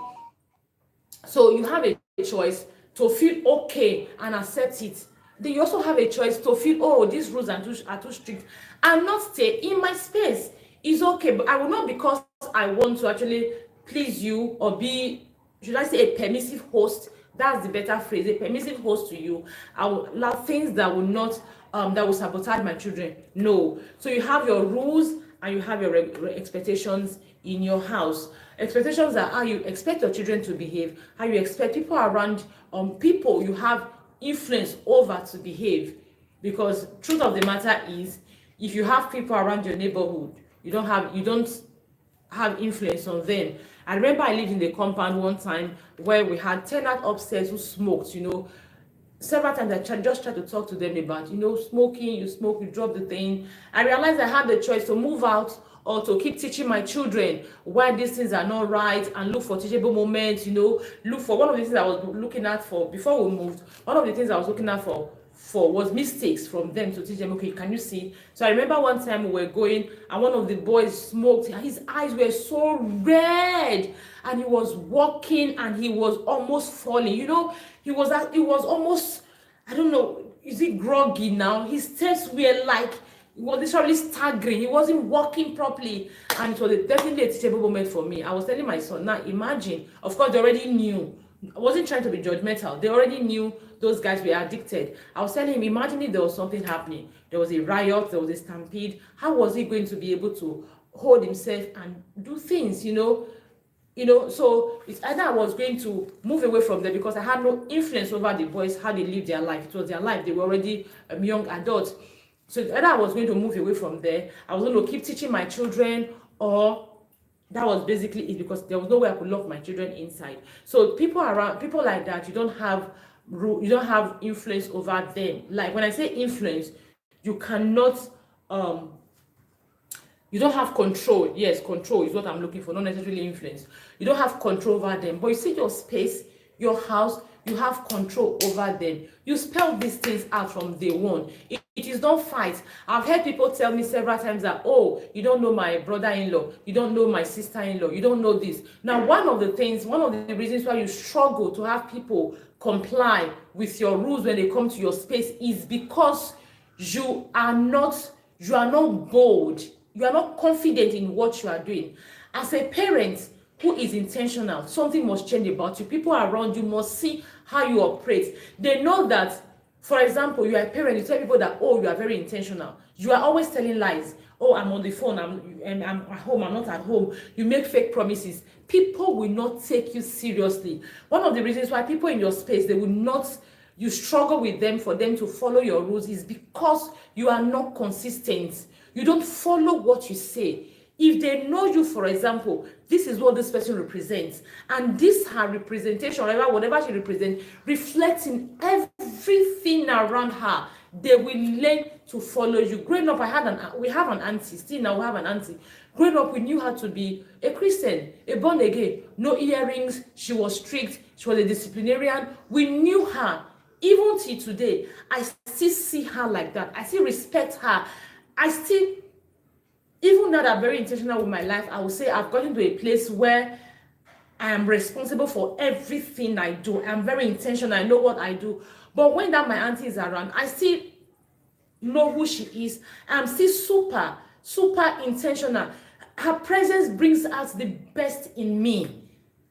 A: So you have a choice to feel okay and accept it. Then you also have a choice to feel, oh, these rules are too strict, and not stay in my space. It's okay, but I will not, because I want to actually please you or be, should I say, a permissive host. That's the better phrase, a permissive host to you. I will allow things that will not that will sabotage my children. No. So you have your rules and you have your expectations in your house. Expectations are how you expect your children to behave, how you expect people around people you have influence over to behave. Because truth of the matter is, if you have people around your neighborhood, you don't have influence on them. I remember I lived in the compound one time where we had tenant upstairs who smoked. Several times I just tried to talk to them about, smoking, you smoke, you drop the thing. I realized I had the choice to move out or to keep teaching my children why these things are not right, and look for teachable moments, look for one of the things I was looking at for before we moved. One of the things I was looking at for was mistakes from them, to teach them, okay, can you see? So I remember one time we were going and one of the boys smoked. His eyes were so red and he was walking and he was almost falling. He was almost, I don't know, is he groggy now? His steps were like, he was literally staggering. He wasn't walking properly, and it was definitely a teachable moment for me. I was telling my son, now imagine, of course they already knew. I wasn't trying to be judgmental. They already knew those guys were addicted. I was telling him, imagine if there was something happening. There was a riot, there was a stampede. How was he going to be able to hold himself and do things, So it's either I was going to move away from them because I had no influence over the boys, how they live their life. It was their life. They were already young adults. So either I was going to move away from there, I was going to keep teaching my children, or that was basically it, because there was no way I could lock my children inside. So people like that, you don't have influence over them. Like when I say influence, you cannot you don't have control. Yes, control is what I'm looking for, not necessarily influence. You don't have control over them, but you see your space, your house, you have control over them. You spell these things out from day one. It is not fight. I've heard people tell me several times that, oh, you don't know my brother-in-law, you don't know my sister-in-law, you don't know this. Now, one of the reasons why you struggle to have people comply with your rules when they come to your space is because you are not bold, you are not confident in what you are doing. As a parent who is intentional, something must change about you. People around you must see how you operate. They know that, for example, you are a parent, you tell people that, oh, you are very intentional. You are always telling lies. Oh, I'm on the phone, I'm at home, I'm not at home. You make fake promises. People will not take you seriously. One of the reasons why people in your space, they will not, you struggle with them for them to follow your rules, is because you are not consistent. You don't follow what you say. If they know you, for example, this is what this person represents, and this her representation, whatever she represents, reflects in everything around her, they will learn to follow you. Growing up, we have an auntie, still now we have an auntie. Growing up, we knew her to be a Christian, a born again, no earrings, she was strict, she was a disciplinarian. We knew her. Even till today, I still see her like that. I still respect her. Even though I'm very intentional with my life, I will say I've gotten to a place where I am responsible for everything I do. I'm very intentional. I know what I do. But when that my auntie is around, I still know who she is. I'm still super, super intentional. Her presence brings out the best in me.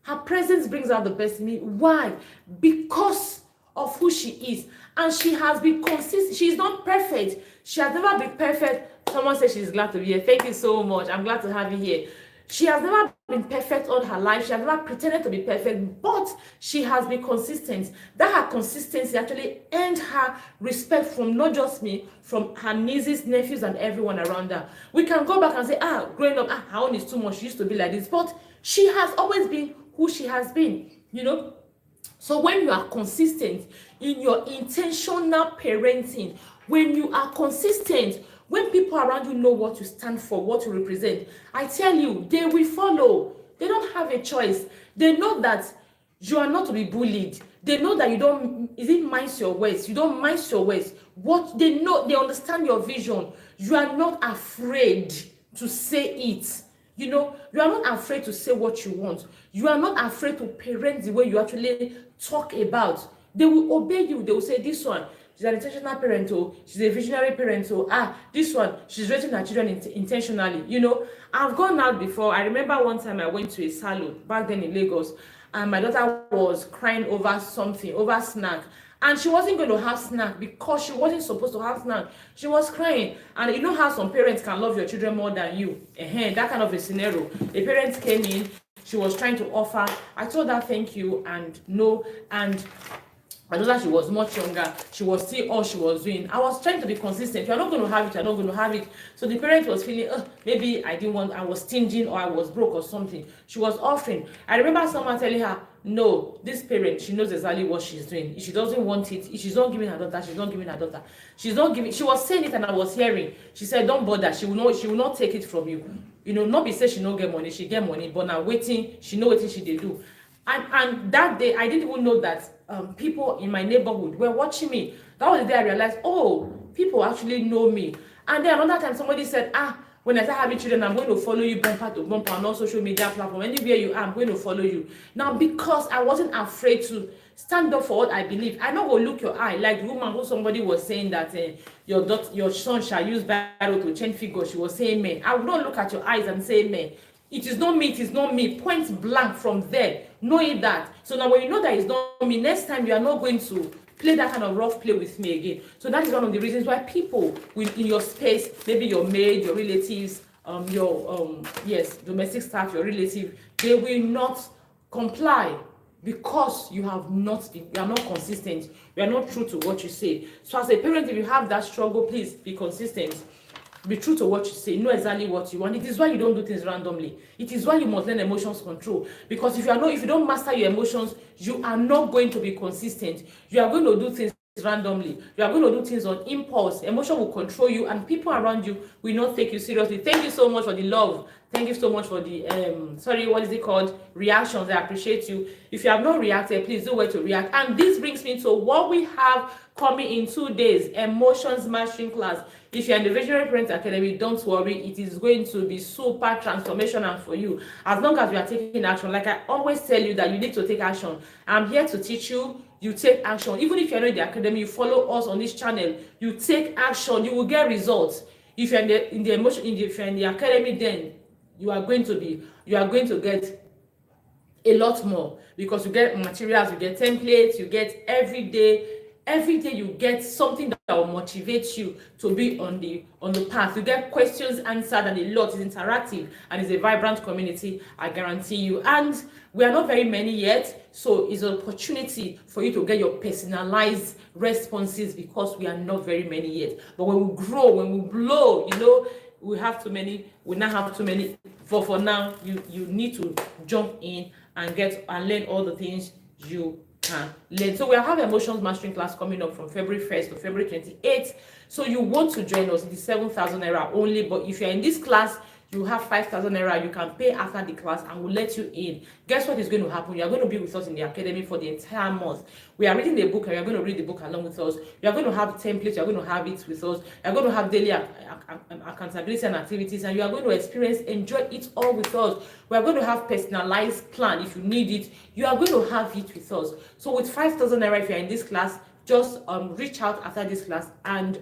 A: Her presence brings out the best in me. Why? Because of who she is. And she has been consistent. She's not perfect. She has never been perfect. Someone said she's glad to be here. Thank you so much. I'm glad to have you here. She has never been perfect all her life. She has never pretended to be perfect, but she has been consistent. That her consistency actually earned her respect from not just me, from her nieces, nephews, and everyone around her. We can go back and say, growing up, her own is too much. She used to be like this, but she has always been who she has been, So when you are consistent in your intentional parenting, when you are consistent, when people around you know what you stand for, what you represent, I tell you, they will follow. They don't have a choice. They know that you are not to be bullied. They know that you don't, mince your words. You don't mince your words. What they know, they understand your vision. You are not afraid to say it. You are not afraid to say what you want. You are not afraid to parent the way you actually talk about. They will obey you. They will say, this one, she's an intentional parent, she's a visionary parent, this one, she's raising her children intentionally. I've gone out before. I remember one time I went to a salon back then in Lagos, and my daughter was crying over something, over snack. And she wasn't going to have snack because she wasn't supposed to have snack. She was crying. And you know how some parents can love your children more than you. That kind of a scenario. The parents came in. She was trying to offer. I told her thank you and no. And I know that she was much younger. She was still all she was doing. I was trying to be consistent. You're not going to have it. You're not going to have it. So the parent was feeling, maybe I was stingy or I was broke or something. She was offering. I remember someone telling her, no, this parent, she knows exactly what she's doing. If she doesn't want it, if she's not giving her daughter, she's not giving her daughter. She's not giving. She was saying it and I was hearing. She said, don't bother. She will not take it from you. Not be say she no get money. She get money, but now waiting, she know what she did do. And that day, I didn't even know that people in my neighborhood were watching me. That was the day I realized, people actually know me. And then another time, somebody said, when I start having children, I'm going to follow you bumper to bumper on all social media platforms. Anywhere you are, I'm going to follow you. Now, because I wasn't afraid to stand up for what I believe, I not go look your eye. Like the woman who somebody was saying that your son shall use Bible to change figure. She was saying, amen. I would not look at your eyes and say, amen. It is not me, it is not me. Point blank from there. Knowing that. So now when you know that it's not me, next time you are not going to play that kind of rough play with me again. So that is one of the reasons why people in your space, maybe your maid, your relatives, domestic staff, your relative, they will not comply because you are not consistent. You are not true to what you say. So as a parent, if you have that struggle, please be consistent. Be true to what you say. Know exactly what you want. It is why you don't do things randomly. It is why you must learn emotions control. Because if you don't master your emotions, you are not going to be consistent. You are going to do things randomly. You are going to do things on impulse. Emotion will control you, and people around you will not take you seriously. Thank you so much for the love. Thank you so much for the reactions. I appreciate you. If you have not reacted, please do where to react. And this brings me to what we have coming in 2 days, emotions mastering class. If you're in the Visionary Parent Academy, don't worry, it is going to be super transformational for you. As long as you are taking action, like I always tell you that you need to take action. I'm here to teach you. you take action. Even if you're not in the academy, you follow us on this channel, you take action, you will get results. If you're in the emotion, if you're in the academy, then you are going to get a lot more, because you get materials, you get templates, you get every day you get something that will motivate you to be on the path. You get questions answered, and a lot is interactive, and it's a vibrant community, I guarantee you. And we are not very many yet, so it's an opportunity for you to get your personalized responses, because we are not very many yet. But when we grow, when we blow, we now have too many. For now, you need to jump in and learn all the things you can learn. So we have emotions mastering class coming up from February 1st to February 28th. So you want to join us, it is 7,000 naira only. But if you're in this class, you have 5,000 naira you can pay after the class, and we'll let you in. Guess what is going to happen? You are going to be with us in the academy for the entire month. We are reading the book, and you are going to read the book along with us. You are going to have templates, you are going to have it with us. You are going to have daily accountability and activities, and you are going to enjoy it all with us. We are going to have personalized plan. If you need it, you are going to have it with us. So with 5,000 naira, if you are in this class, just reach out after this class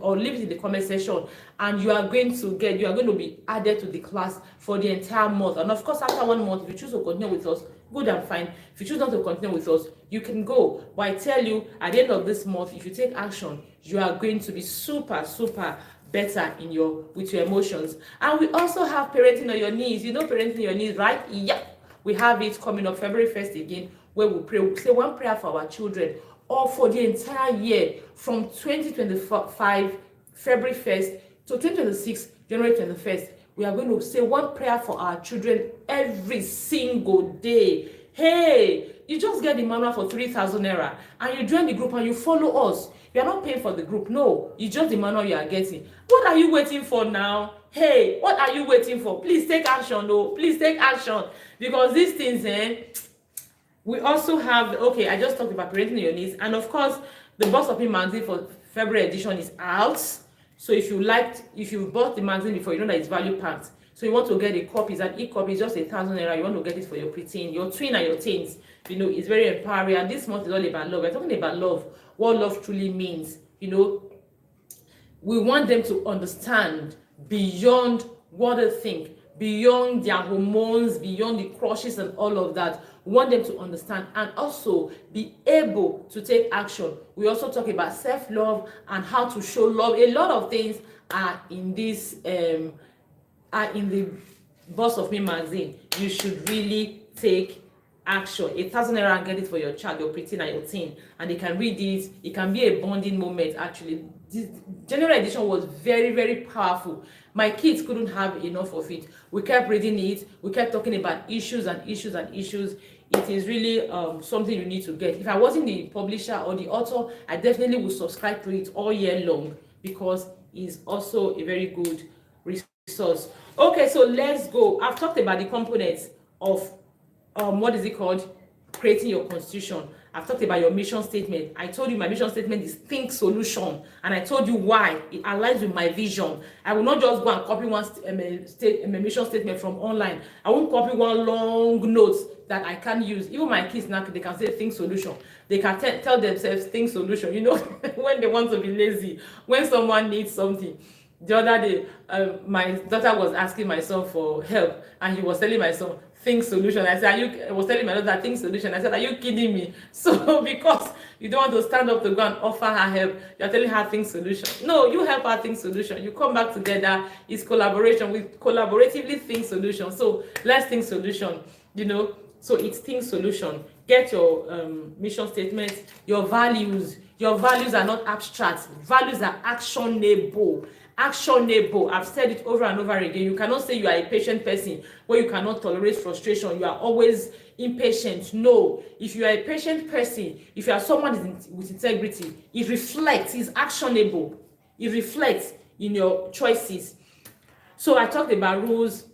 A: or leave it in the comment section, and you are going to be added to the class for the entire month. And of course, after 1 month, if you choose to continue with us, good and fine. If you choose not to continue with us, you can go. But I tell you, at the end of this month, if you take action, you are going to be super better with your emotions. And we also have parenting on your knees. Parenting on your knees, right? Yeah, we have it coming up February 1st again, where we pray. We say one prayer for our children, or for the entire year, from 2025 February 1st to 2026 January 21st. We are going to say one prayer for our children every single day. Hey, you just get the manual for 3,000 naira, and you join the group and you follow us. You are not paying for the group. No, it's just the manual you are getting. What are you waiting for now? Hey, what are you waiting for? Please take action. No, please take action, because these things, we also have, okay, I just talked about parenting on your needs, and of course, the Boss of Me magazine for February edition is out. So if you bought the magazine before, you know that it's value packed. So you want to get a copy, it's an e-copy, it's just 1,000 naira. You want to get it for your preteen, your twin and your teens. It's very empowering. And this month is all about love. We're talking about love, what love truly means. We want them to understand beyond what they think, beyond their hormones, beyond the crushes and all of that. We want them to understand and also be able to take action. We also talk about self-love and how to show love. A lot of things are in this are in the Boss of Me magazine. You should really take action. 1,000 naira and get it for your child, your preteen and your teen, and they can read it. It can be a bonding moment. Actually, this general edition was very powerful. My kids couldn't have enough of it. We kept reading it. We kept talking about issues and issues and issues. It is really something you need to get. If I wasn't the publisher or the author, I definitely would subscribe to it all year long, because it's also a very good resource. Okay, so let's go. I've talked about the components of what is it called? Creating your constitution. I've talked about your mission statement. I told you my mission statement is think solution, and I told you why it aligns with my vision. I will not just go and copy one mission statement from online. I won't copy one long note that I can't use. Even my kids now, they can say think solution. They can tell themselves think solution. When they want to be lazy, when someone needs something. The other day, my daughter was asking my son for help, and he was telling my son, think solution. I was telling my daughter, think solution. I said, are you kidding me? So because you don't want to stand up to go and offer her help, you're telling her think solution. No, you help her think solution. You come back together. It's collaboration. We collaboratively think solution. So let's think solution, So it's think solution. Get your mission statement, your values. Your values are not abstract. Values are actionable. Actionable. I've said it over and over again. You cannot say you are a patient person where you cannot tolerate frustration. You are always impatient. No. If you are a patient person, if you are someone with integrity, it reflects, it's actionable. It reflects in your choices. So I talked about rules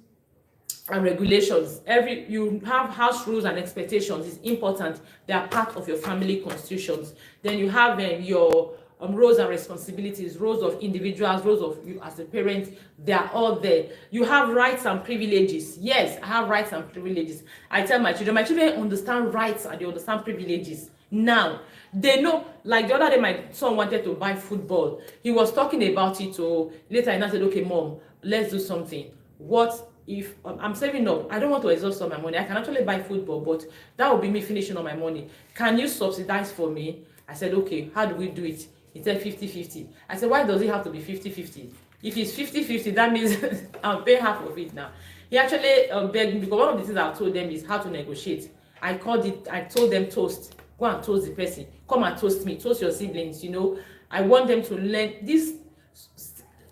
A: and regulations. You have house rules and expectations. It's important. They are part of your family constitutions. Then you have your roles and responsibilities, roles of individuals, roles of you as a parent. They are all there. You have rights and privileges. Yes, I have rights and privileges. I tell my children understand rights and they understand privileges. Now they know. Like the other day my son wanted to buy football, he was talking about it. So later I now said, okay mom, let's do something. What if I'm saving up, I don't want to exhaust all my money, I can actually buy football, but that will be me finishing all my money, can you subsidize for me? I said, okay, how do we do it? He said 50-50. I said, why does it have to be 50-50? If it's 50-50, that means I'll pay half of it now. He actually begged me, because one of the things I told them is how to negotiate. I told them toast. Go and toast the person. Come and toast me. Toast your siblings, you know. I want them to learn these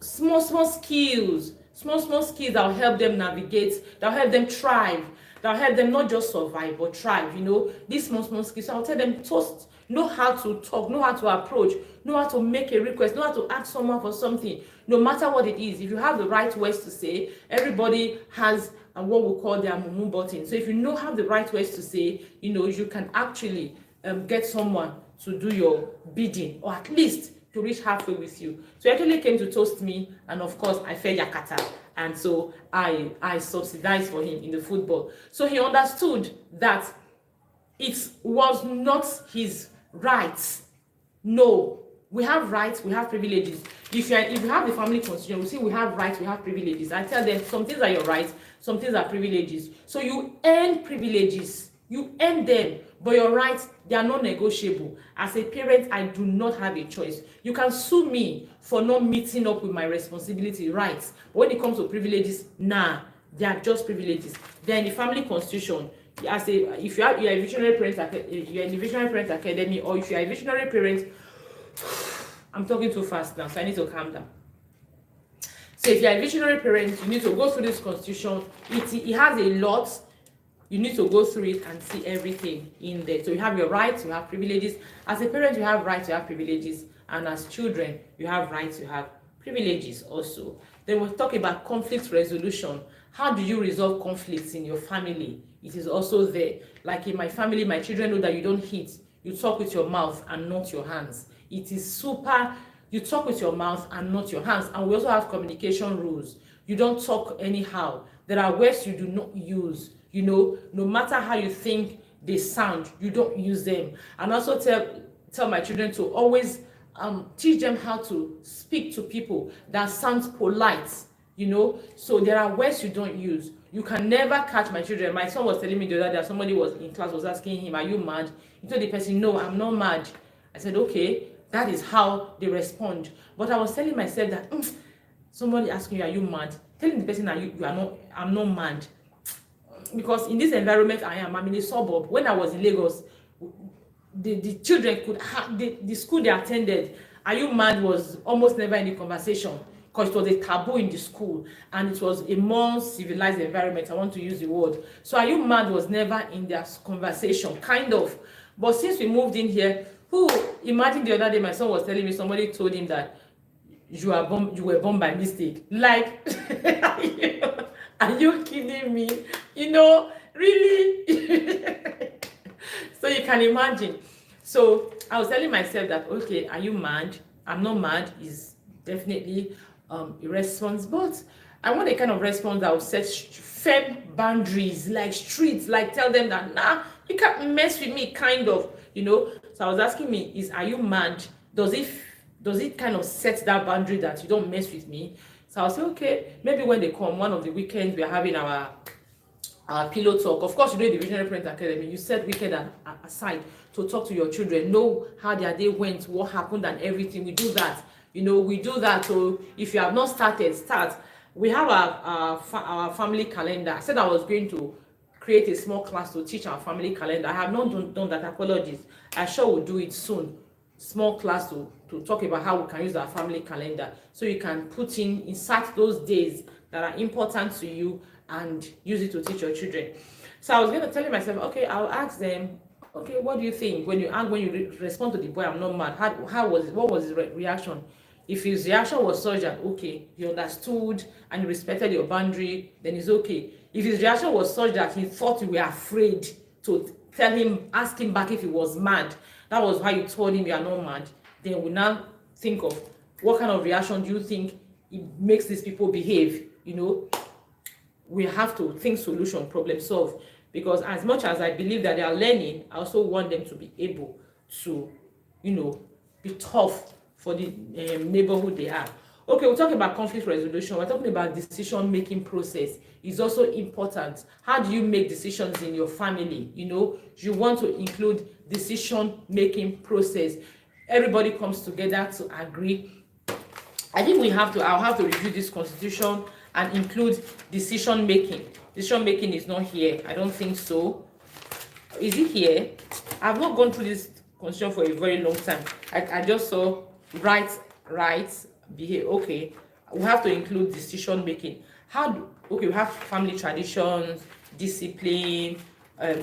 A: small skills. Small skills that will help them navigate, that will help them thrive, that will help them not just survive, but thrive, you know. These small skills. So I'll tell them toast, know how to talk, know how to approach, know how to make a request, know how to ask someone for something, no matter what it is. If you have the right words to say, everybody has what we call their mumu button. So if you know have the right words to say, you know, you can actually get someone to do your bidding, or at least to reach halfway with you. So he actually came to toast me, and of course I fed Yakata, and so I subsidized for him in the football. So he understood that it was not his rights. No, we have rights, we have privileges. If you have the family constitution, we see we have rights, we have privileges. I tell them some things are your rights, some things are privileges. So you earn privileges, you earn them, but your rights, they are not negotiable. As a parent, I do not have a choice. You can sue me for not meeting up with my responsibility rights. But when it comes to privileges, nah, they are just privileges. They're in the family constitution. If you're a visionary parent, you're in the visionary parent academy, or if you're a visionary parent, I'm talking too fast now, so I need to calm down. So if you're a visionary parent, you need to go through this constitution. It has a lot. You need to go through it and see everything in there. So you have your rights, you have privileges. As a parent, you have rights, you have privileges. And as children, you have rights, you have privileges also. Then we'll talk about conflict resolution. How do you resolve conflicts in your family? It is also there. Like in my family, my children know that you don't hit. You talk with your mouth and not your hands. It is super. You talk with your mouth and not your hands. And we also have communication rules. You don't talk anyhow. There are words you do not use. You know, no matter how you think they sound, you don't use them. And also tell my children to always teach them how to speak to people that sounds polite, you know. So there are words you don't use. You can never catch my children. My son was telling me the other day, somebody was in class, was asking him, are you mad? He told the person, no, I'm not mad. I said, okay, that is how they respond. But I was telling myself that somebody asking you, are you mad? Telling the person that you are not, I'm not mad. Because in this environment I'm in a suburb. When I was in Lagos, the children could have the school they attended, are you mad, was almost never in the conversation, because it was a taboo in the school, and it was a more civilized environment, I want to use the word. So are you mad was never in their conversation, kind of. But since we moved in here, imagine the other day my son was telling me somebody told him that you were born by mistake. Like, are you kidding me? You know, really? So you can imagine. So I was telling myself that, okay, are you mad? I'm not mad. Is definitely a response, but I want a kind of response that will set firm boundaries, like streets, like tell them that, nah, you can't mess with me, kind of, you know. So I was asking me, are you mad? Does it kind of set that boundary that you don't mess with me? So I'll say, okay, maybe when they come, one of the weekends we're having our pillow talk. Of course, you know, the Visionary Parent Academy, you set weekend aside to talk to your children, know how their day went, what happened and everything. We do that. You know, we do that. So if you have not started, start. We have our family calendar. I said I was going to create a small class to teach our family calendar. I have not done that. Apologies. I sure will do it soon. Small class to talk about how we can use our family calendar, so you can insert those days that are important to you and use it to teach your children. So I was going to tell myself, okay, I'll ask them, okay, what do you think when you respond to the boy, I'm not mad, how was it, what was his reaction? If his reaction was such that, okay, he understood and he respected your boundary, then it's okay. If his reaction was such that he thought you were afraid to ask him back if he was mad, that was why you told him you are not mad, then we now think of what kind of reaction do you think it makes these people behave. You know, we have to think solution, problem solve, because as much as I believe that they are learning, I also want them to be able to, be tough for the neighborhood they are. Okay, we'll talk about conflict resolution. We're talking about decision-making process. It's also important. How do you make decisions in your family? You want to include decision-making process. Everybody comes together to agree. I think I'll have to review this constitution and include decision-making. Decision-making is not here. I don't think so. Is it here? I've not gone through this constitution for a very long time. I just saw rights, behave. Okay, we have to include decision making. We have family traditions, discipline,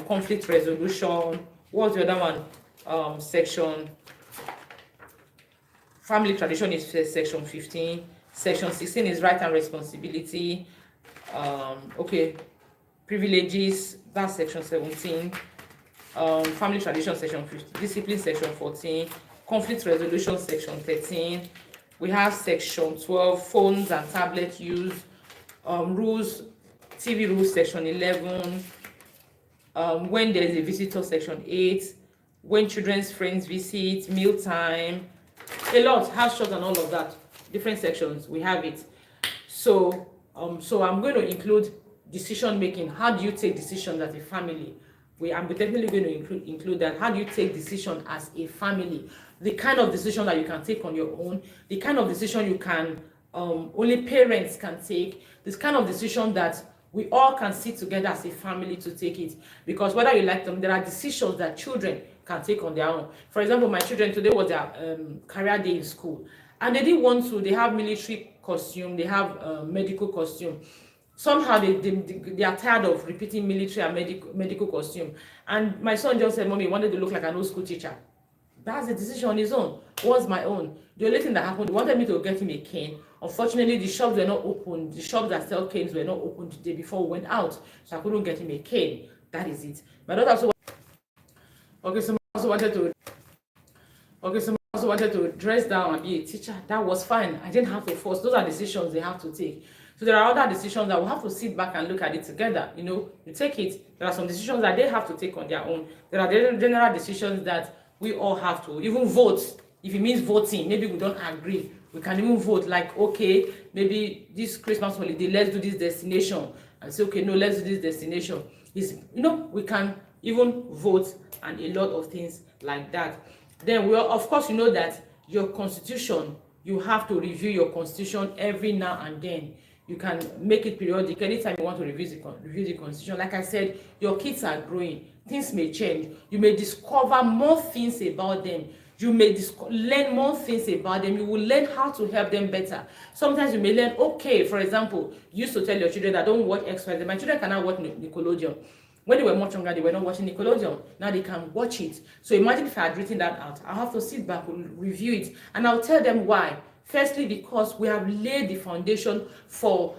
A: conflict resolution. What's the other one? Section family tradition is section 15. Section 16 is right and responsibility. Privileges, that's section 17. Family tradition section 15, discipline section 14, conflict resolution section 13. We have section 12, phones and tablet use, rules, TV rules section 11, when there is a visitor section 8, when children's friends visit, mealtime, a lot, house chores and all of that, different sections, we have it. So I'm going to include decision making. How do you take decisions as a family? I'm definitely going to include that. How do you take decision as a family? The kind of decision that you can take on your own, the kind of decision you can only parents can take, this kind of decision that we all can sit together as a family to take it. Because whether you like them, there are decisions that children can take on their own. For example, my children, today was their career day in school, and they didn't want to. They have military costume, they have medical costume. Somehow they are tired of repeating military and medical costume. And my son just said, Mommy, he wanted to look like an old school teacher. That's a decision on his own. What's my own? The only thing that happened, he wanted me to get him a cane. Unfortunately, the shops were not open. The shops that sell canes were not open the day before we went out. So I couldn't get him a cane. That is it. My daughter also wanted to dress down and be a teacher. That was fine. I didn't have to force. Those are decisions they have to take. So there are other decisions that we'll have to sit back and look at it together. You take it. There are some decisions that they have to take on their own. There are general decisions that we all have to. Even vote. If it means voting, maybe we don't agree. We can even vote like, okay, maybe this Christmas holiday, let's do this destination. And say, okay, no, let's do this destination. We can even vote and a lot of things like that. Then of course, that your constitution, you have to review your constitution every now and then. You can make it periodic. Anytime you want to review the constitution, like I said, your kids are growing. Things may change. You may discover more things about them. You may learn more things about them. You will learn how to help them better. Sometimes you may learn, okay, for example, you used to tell your children that don't watch X, Y, Z. My children cannot watch Nickelodeon. When they were much younger, they were not watching Nickelodeon. Now they can watch it. So imagine if I had written that out. I'll have to sit back and review it. And I'll tell them why. Firstly, because we have laid the foundation for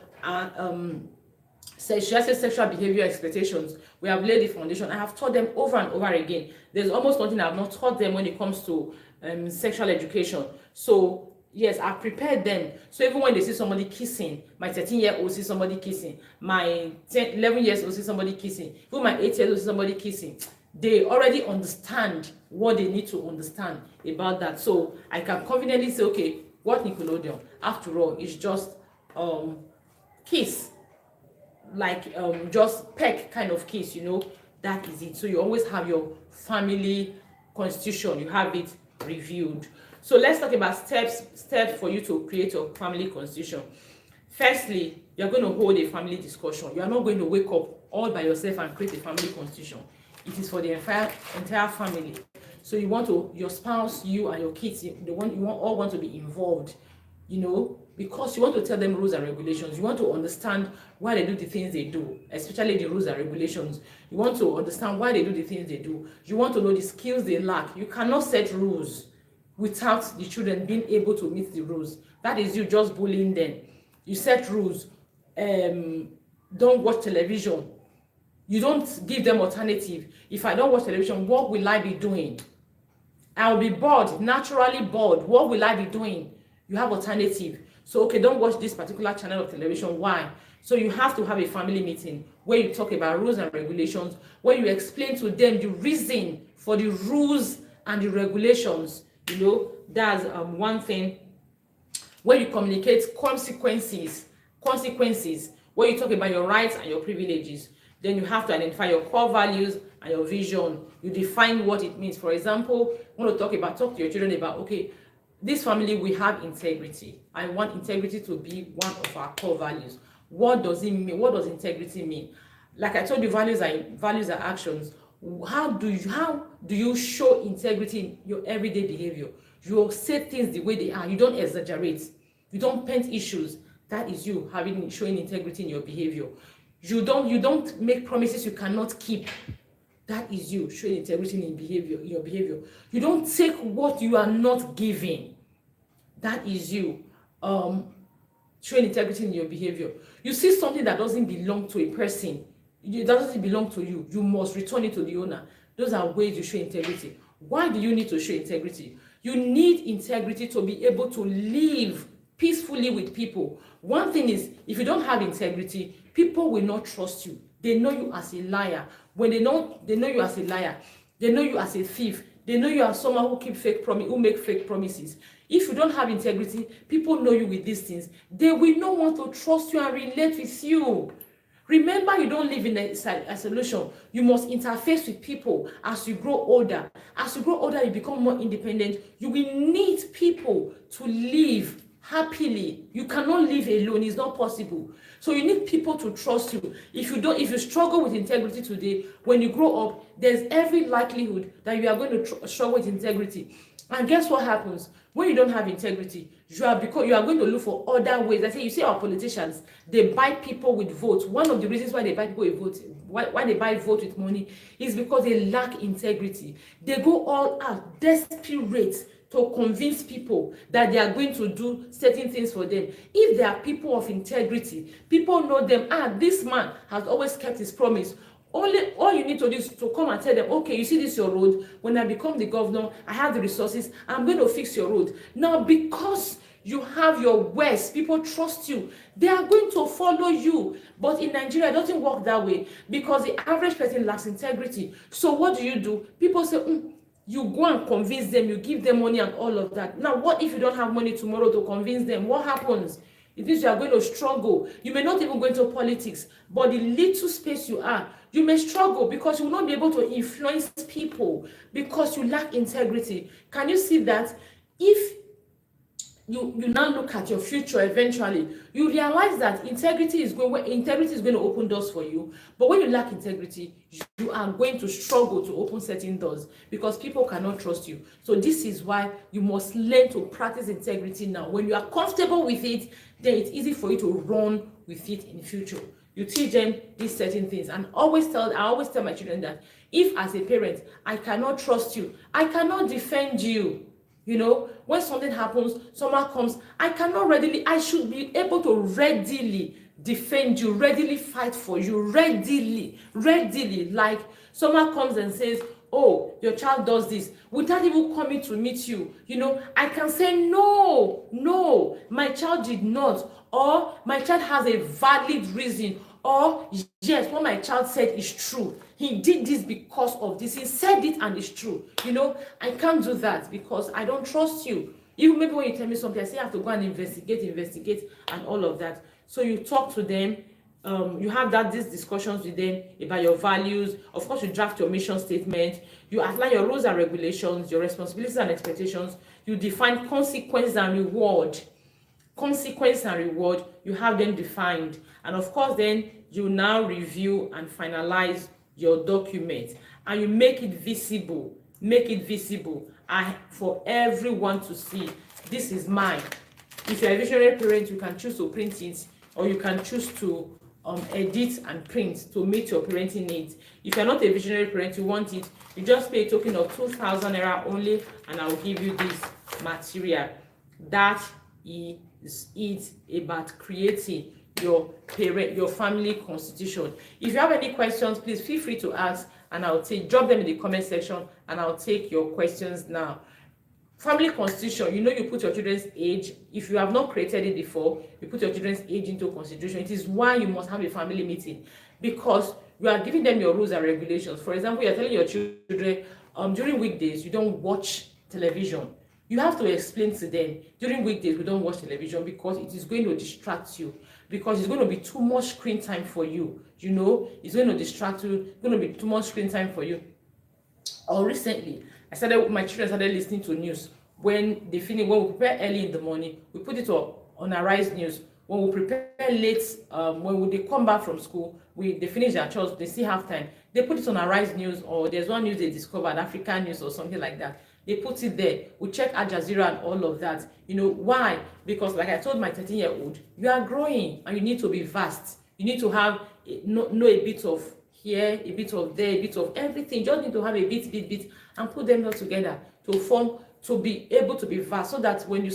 A: sexual behavior expectations. We have laid the foundation. I have taught them over and over again. There's almost nothing I've not taught them when it comes to sexual education. So yes, I've prepared them. So even when they see somebody kissing, my 13-year-old sees somebody kissing, my 11-year-old sees somebody kissing, even my 8-year-old sees somebody kissing, they already understand what they need to understand about that. So I can confidently say, okay, what Nickelodeon, after all, is just kiss, like just peck kind of kiss, that is it. So you always have your family constitution, you have it reviewed. So let's talk about steps for you to create your family constitution. Firstly, you're going to hold a family discussion. You are not going to wake up all by yourself and create a family constitution. It is for the entire family. So you want your spouse, you and your kids, all want to be involved, because you want to tell them rules and regulations. You want to understand why they do the things they do, especially the rules and regulations. You want to understand why they do the things they do. You want to know the skills they lack. You cannot set rules without the children being able to meet the rules. That is you just bullying them. You set rules. Don't watch television. You don't give them alternative. If I don't watch television, what will I be doing? I'll be bored, naturally bored. What will I be doing? You have alternative. So, okay, don't watch this particular channel of television. Why? So you have to have a family meeting where you talk about rules and regulations, where you explain to them the reason for the rules and the regulations. That's one thing. When you communicate consequences, when you talk about your rights and your privileges, then you have to identify your core values and your vision. You define what it means. For example, you want to talk to your children about, okay, this family, we have integrity. I want integrity to be one of our core values. What does it mean? What does integrity mean? Like I told you, values are actions. How do you show integrity in your everyday behavior? You say things the way they are. You don't exaggerate. You don't paint issues. That is you showing integrity in your behavior. You don't make promises you cannot keep. That is you showing integrity in your behavior. You don't take what you are not giving. That is you showing integrity in your behavior. You see something that doesn't belong to a person, it doesn't belong to you, you must return it to the owner. Those are ways you show integrity. Why do you need to show integrity? You need integrity to be able to live peacefully with people. One thing is, if you don't have integrity, people will not trust you. They know you as a liar. When they know you as a liar, they know you as a thief. They know you as someone who make fake promises. If you don't have integrity, people know you with these things. They will not want to trust you and relate with you. Remember, you don't live in isolation. You must interface with people as you grow older. As you grow older, you become more independent. You will need people to live happily. You cannot live alone. It's not possible. So you need people to trust you. If you struggle with integrity today, when you grow up, there's every likelihood that you are going to struggle with integrity. And guess what happens? When you don't have integrity, you are going to look for other ways. I say, you see our politicians, they buy people with votes. One of the reasons why they buy people with votes, why they buy vote with money, is because they lack integrity. They go all out, desperate, to convince people that they are going to do certain things for them. If they are people of integrity, people know them, this man has always kept his promise. All you need to do is to come and tell them, okay, you see this your road. When I become the governor, I have the resources, I'm going to fix your road. Now, because you have your words, people trust you, they are going to follow you. But in Nigeria, it doesn't work that way, because the average person lacks integrity. So what do? People say, you go and convince them, you give them money and all of that. Now, what if you don't have money tomorrow to convince them? What happens? It means you are going to struggle. You may not even go into politics, but the little space you are, you may struggle, because you will not be able to influence people because you lack integrity. Can you see that? If you now look at your future, eventually you realize that integrity is going to open doors for you. But when you lack integrity, you are going to struggle to open certain doors, because people cannot trust you. So this is why you must learn to practice integrity now. When you are comfortable with it, then it's easy for you to run with it in the future. You teach them these certain things. And I always tell my children that if, as a parent, I cannot trust you, I cannot defend you. When something happens, someone comes, I should be able to readily defend you, readily fight for you, readily. Like someone comes and says, oh, your child does this, without even coming to meet you, I can say, no, my child did not, or my child has a valid reason, or yes, what my child said is true. He did this because of this. He said it and it's true. I can't do that because I don't trust you. Even maybe when you tell me something, I say I have to go and investigate and all of that. So you talk to them, you have these discussions with them about your values. Of course, you draft your mission statement. You outline your rules and regulations, your responsibilities and expectations. You define consequence and reward. You have them defined, and of course then you now review and finalize your document, and you make it visible for everyone to see. This is mine. If you're a visionary parent, you can choose to print it, or you can choose to edit and print to meet your parenting needs. If you're not a visionary parent, you want it, you just pay a token of 2,000 naira only, and I'll give you this material. That is it about creating your family constitution. If you have any questions, please feel free to ask, and drop them in the comment section, and I'll take your questions now. Family constitution, you put your children's age. If you have not created it before, you put your children's age into constitution. It is why you must have a family meeting, because you are giving them your rules and regulations. For example, you're telling your children, during weekdays you don't watch television. You have to explain to them, during weekdays we don't watch television because it is going to distract you, because it's going to be too much screen time for you. It's going to distract you, it's going to be too much screen time for you. Or recently, my children started listening to news. When we prepare early in the morning, we put it on Arise News. When we prepare late, when they come back from school, they finish their chores, they still have time, they put it on Arise News, or there's one news they discovered, African News or something like that. They put it there. We check Al Jazeera and all of that. Why? Because like I told my 13-year-old, you are growing and you need to be vast. You need to have know a bit of here, a bit of there, a bit of everything. You just need to have a bit, and put them all together to be able to be vast, so that when you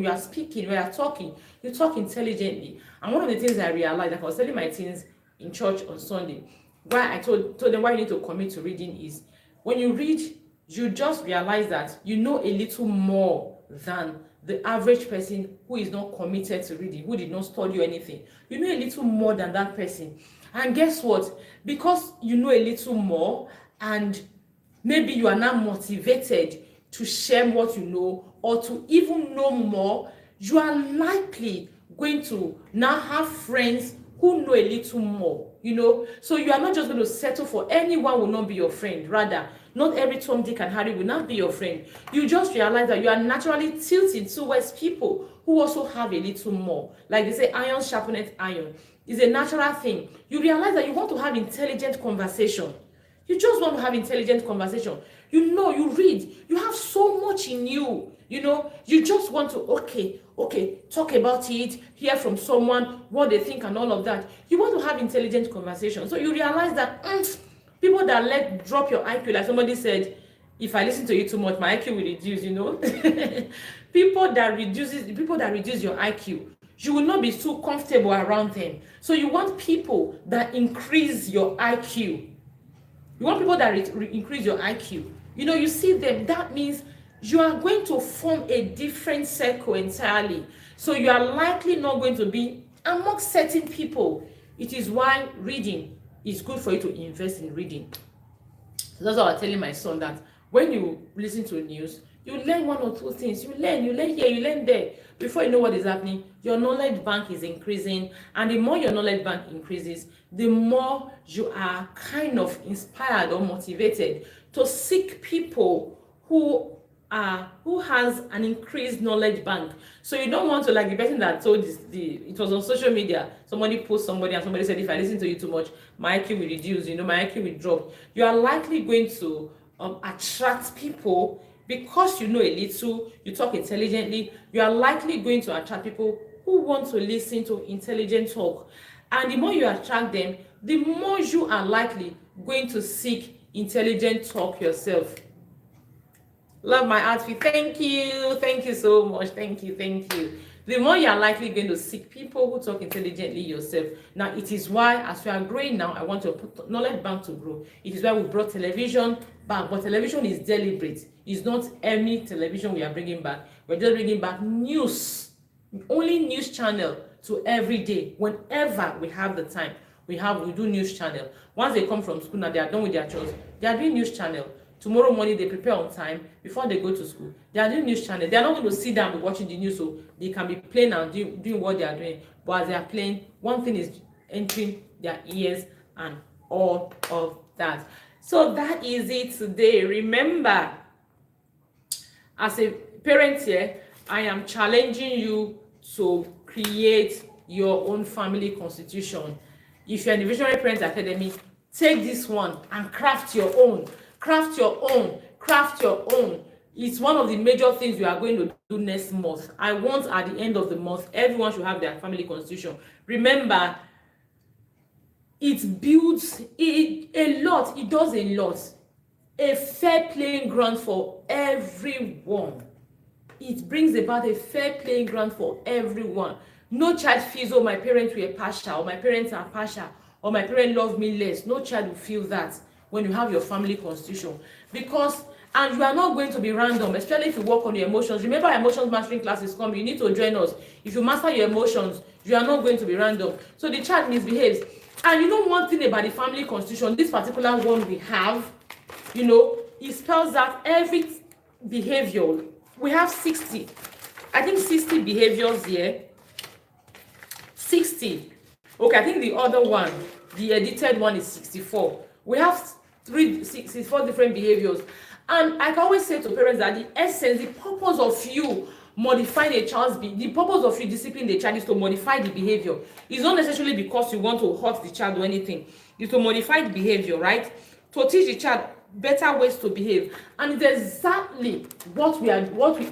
A: are speaking, when you are talking, you talk intelligently. And one of the things I realized, like I was telling my teens in church on Sunday, why I told them why you need to commit to reading is, when you read, you just realize that you know a little more than the average person who is not committed to reading, who did not study or anything. You know a little more than that person. And guess what? Because you know a little more, and maybe you are now motivated to share what you know, or to even know more, you are likely going to now have friends who know a little more, So you are not just going to settle for anyone will not be your friend. Rather, not every Tom, Dick, and Harry will not be your friend. You just realize that you are naturally tilted towards people who also have a little more. Like they say, iron sharpeneth iron. It's a natural thing. You realize that you want to have intelligent conversation. You just want to have intelligent conversation. You read. You have so much in you. You just want to, okay, talk about it, hear from someone, what they think and all of that. You want to have intelligent conversation. So you realize that people that drop your IQ, like somebody said, if I listen to you too much, my IQ will reduce, people that reduce your IQ, you will not be so comfortable around them. So you want people that increase your IQ. You want people that increase your IQ. You see them, that means you are going to form a different circle entirely. So you are likely not going to be among certain people. It is why reading is good for you to invest in reading. So that's why I was telling my son that when you listen to news, you learn one or two things. You learn here, you learn there. Before you know what is happening, your knowledge bank is increasing. And the more your knowledge bank increases, the more you are kind of inspired or motivated to seek people who has an increased knowledge bank. So you don't want to, like the person that told it was on social media, somebody post somebody and somebody said, if I listen to you too much, my IQ will reduce, my IQ will drop. You are likely going to attract people, because you know a little, you talk intelligently, you are likely going to attract people who want to listen to intelligent talk. And the more you attract them, the more you are likely going to seek intelligent talk yourself. Love my outfit. Thank you so much. Thank you. The more you are likely going to seek people who talk intelligently yourself. Now, it is why, as we are growing now, I want to put knowledge bank to grow. It is why we brought television back, but television is deliberate. It's not any television we are bringing back. We're just bringing back news, only news channel to every day. Whenever we have the time, we do news channel. Once they come from school, now they are done with their chores, they are doing news channel. Tomorrow morning they prepare on time before they go to school. They are doing news channel. They are not going to sit down and be watching the news, so they can be playing and doing what they are doing. But as they are playing, one thing is entering their ears and all of that. So that is it today. Remember, as a parent here, I am challenging you to create your own family constitution. If you're in the Visionary Parents Academy, take this one and craft your own. Craft your own. It's one of the major things we are going to do next month. I want at the end of the month, everyone should have their family constitution. Remember, it builds a lot. It does a lot. A fair playing ground for everyone. It brings about a fair playing ground for everyone. No child feels, oh, my parents were partial, or my parents are partial, or my parents love me less. No child will feel that when you have your family constitution, and you are not going to be random, especially if you work on your emotions. Remember, emotions mastering classes come, you need to join us. If you master your emotions, you are not going to be random. So the child misbehaves, and one thing about the family constitution, this particular one we have, it spells out every behavior. We have 60, I think 60 behaviors here. 60. Okay, I think the other one, the edited one, is 64. We have 64 different behaviors. And I can always say to parents that the essence, the purpose of you modifying a child's the purpose of you disciplining the child is to modify the behavior. It's not necessarily because you want to hurt the child or anything. It's to modify the behavior, right? To teach the child better ways to behave. And it's exactly what we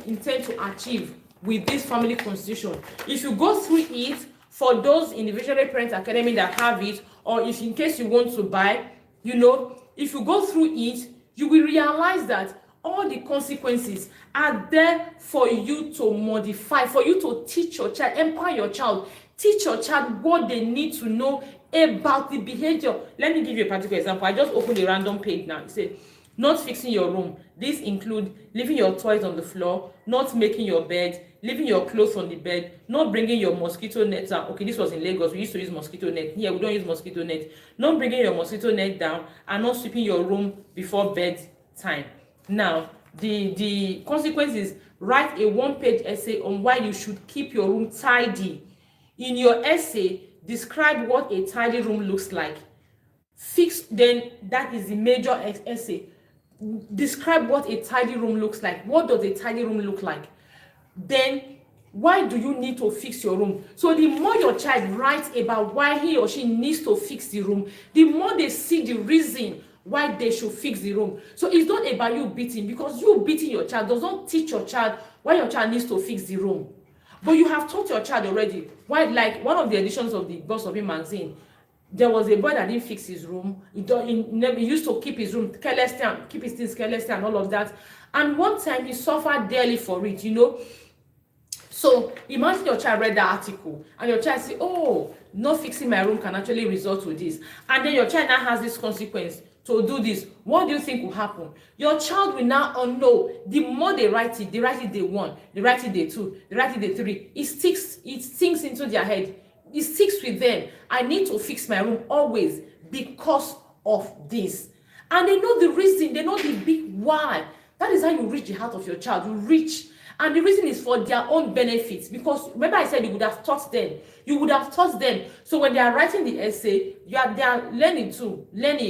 A: intend to achieve with this family constitution. If you go through it, for those in the Visionary Parents Academy that have it, or if in case you want to buy, if you go through it, you will realize that all the consequences are there for you to modify, for you to teach your child, empower your child, teach your child what they need to know about the behavior. Let me give you a particular example. I just opened a random page now. It says, not fixing your room. This includes leaving your toys on the floor, not making your bed, leaving your clothes on the bed, not bringing your mosquito net down. Okay, this was in Lagos. We used to use mosquito net. Here, we don't use mosquito net. Not bringing your mosquito net down and not sweeping your room before bedtime. Now, the consequence is write a one-page essay on why you should keep your room tidy. In your essay, describe what a tidy room looks like. Then that is the major essay. Describe what a tidy room looks like. What does a tidy room look like? Then why do you need to fix your room? So the more your child writes about why he or she needs to fix the room, the more they see the reason why they should fix the room. So it's not about you beating, because you beating your child does not teach your child why your child needs to fix the room. But you have taught your child already why. Like one of the editions of the Boss of Him magazine, there was a boy that didn't fix his room. He used to keep his room carelessly and keep his things carelessly and all of that. And one time he suffered dearly for it, So imagine your child read that article and your child say, oh, not fixing my room can actually result to this. And then your child now has this consequence to do this. What do you think will happen? Your child will now know. The more they write it day 1, they write it day 2, they write it day 3. It sinks into their head. It sticks with them. I need to fix my room always because of this. And they know the reason, they know the big why. That is how you reach the heart of your child. You reach. And the reason is for their own benefits. Because remember I said you would have taught them. You would have taught them. So when they are writing the essay, they are learning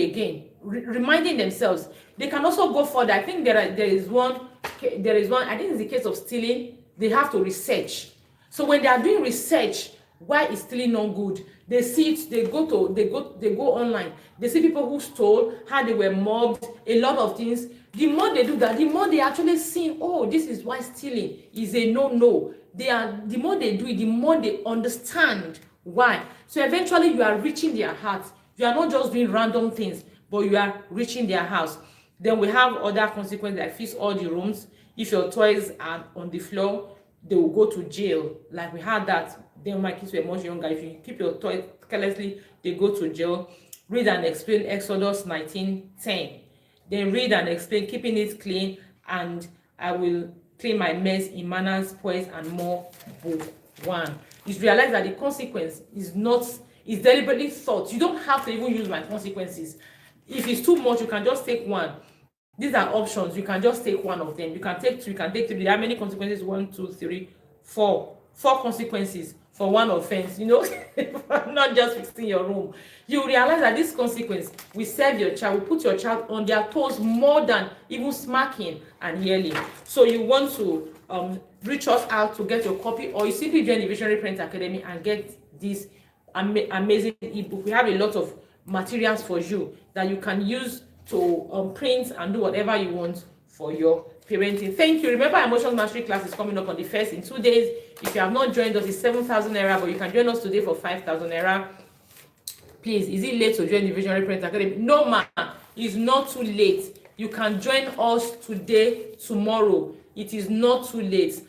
A: again, reminding themselves. They can also go further. I think there is one, I think it's the case of stealing. They have to research. So when they are doing research, why is stealing not good? They see it, they go online. They see people who stole, how they were mobbed, a lot of things. The more they do that, the more they actually see, oh, this is why stealing is a no-no. The more they do it, the more they understand why. So eventually you are reaching their heart. You are not just doing random things, but you are reaching their house. Then we have other consequences like fix all the rooms. If your toys are on the floor, they will go to jail. Like we had that. Then my kids were much younger. If you keep your toys carelessly, they go to jail. Read and explain Exodus 19:10. Then read and explain keeping it clean, and I will clean my mess in manners, poise, and more. Book 1. You realize that the consequence is deliberately thought. You don't have to even use my consequences. If it's too much, you can just take one. These are options. You can just take one of them. You can take 2, you can take 3. There are many consequences. 1, 2, 3, 4. 4 consequences for one offense, not just fixing your room. You realize that this consequence will serve your child, will put your child on their toes more than even smacking and yelling. So you want to reach us out to get your copy, or you simply join the Visionary Parents Academy and get this amazing ebook. We have a lot of materials for you that you can use to print and do whatever you want for your parenting. Thank you. Remember, emotional mastery class is coming up on the 1st in 2 days. If you have not joined us, it's 7,000 naira, but you can join us today for 5,000 naira. Please, is it late to join the Visionary Parents Academy? No, ma, it's not too late. You can join us today, tomorrow. It is not too late.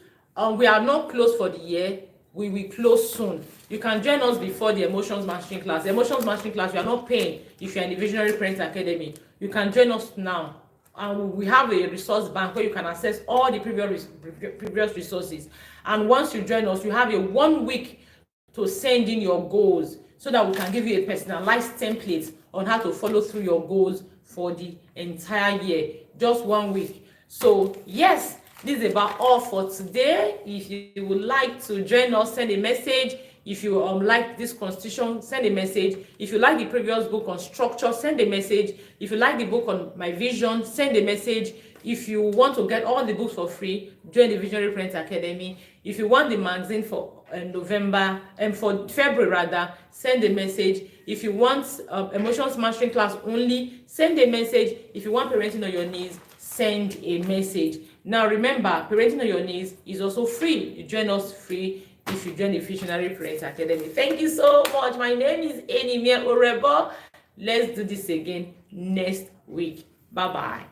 A: We are not closed for the year. We will close soon. You can join us before the emotions mastering class. The emotions mastering class, you are not paying if you are in the Visionary Parents Academy. You can join us now. And we have a resource bank where you can access all the previous resources. And once you join us, you have a 1 week to send in your goals so that we can give you a personalized template on how to follow through your goals for the entire year. just 1 week. So yes, this is about all for today. If you would like to join us, send a message. If you like this constitution, send a message. If you like the previous book on structure, send a message. If you like the book on my vision, send a message. If you want to get all the books for free, join the Visionary Parent Academy. If you want the magazine for November and for February rather, send a message. If you want emotions mastering class only, send a message. If you want parenting on your knees, send a message. Now remember, parenting on your knees is also free. You join us free if you join the Visionary Parent Academy. Thank you so much. My name is Enimia Orebo. Let's do this again next week. Bye-bye.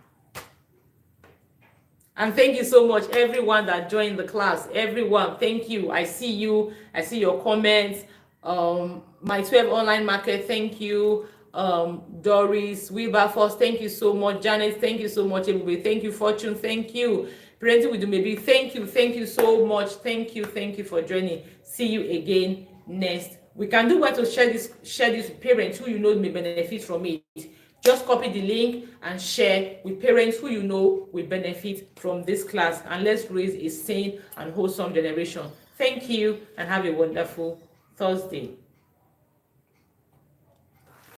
A: And thank you so much, everyone that joined the class. Everyone, thank you. I see you. I see your comments. My 12 online market, thank you. Doris, Wilberforce, thank you so much. Janet, thank you so much. Everybody, thank you. Fortune, thank you. Parenting with maybe, thank you so much. Thank you for joining. See you again next. We can do well to share this with parents who you know may benefit from it. Just copy the link and share with parents who you know will benefit from this class, and let's raise a sane and wholesome generation. Thank you and have a wonderful Thursday.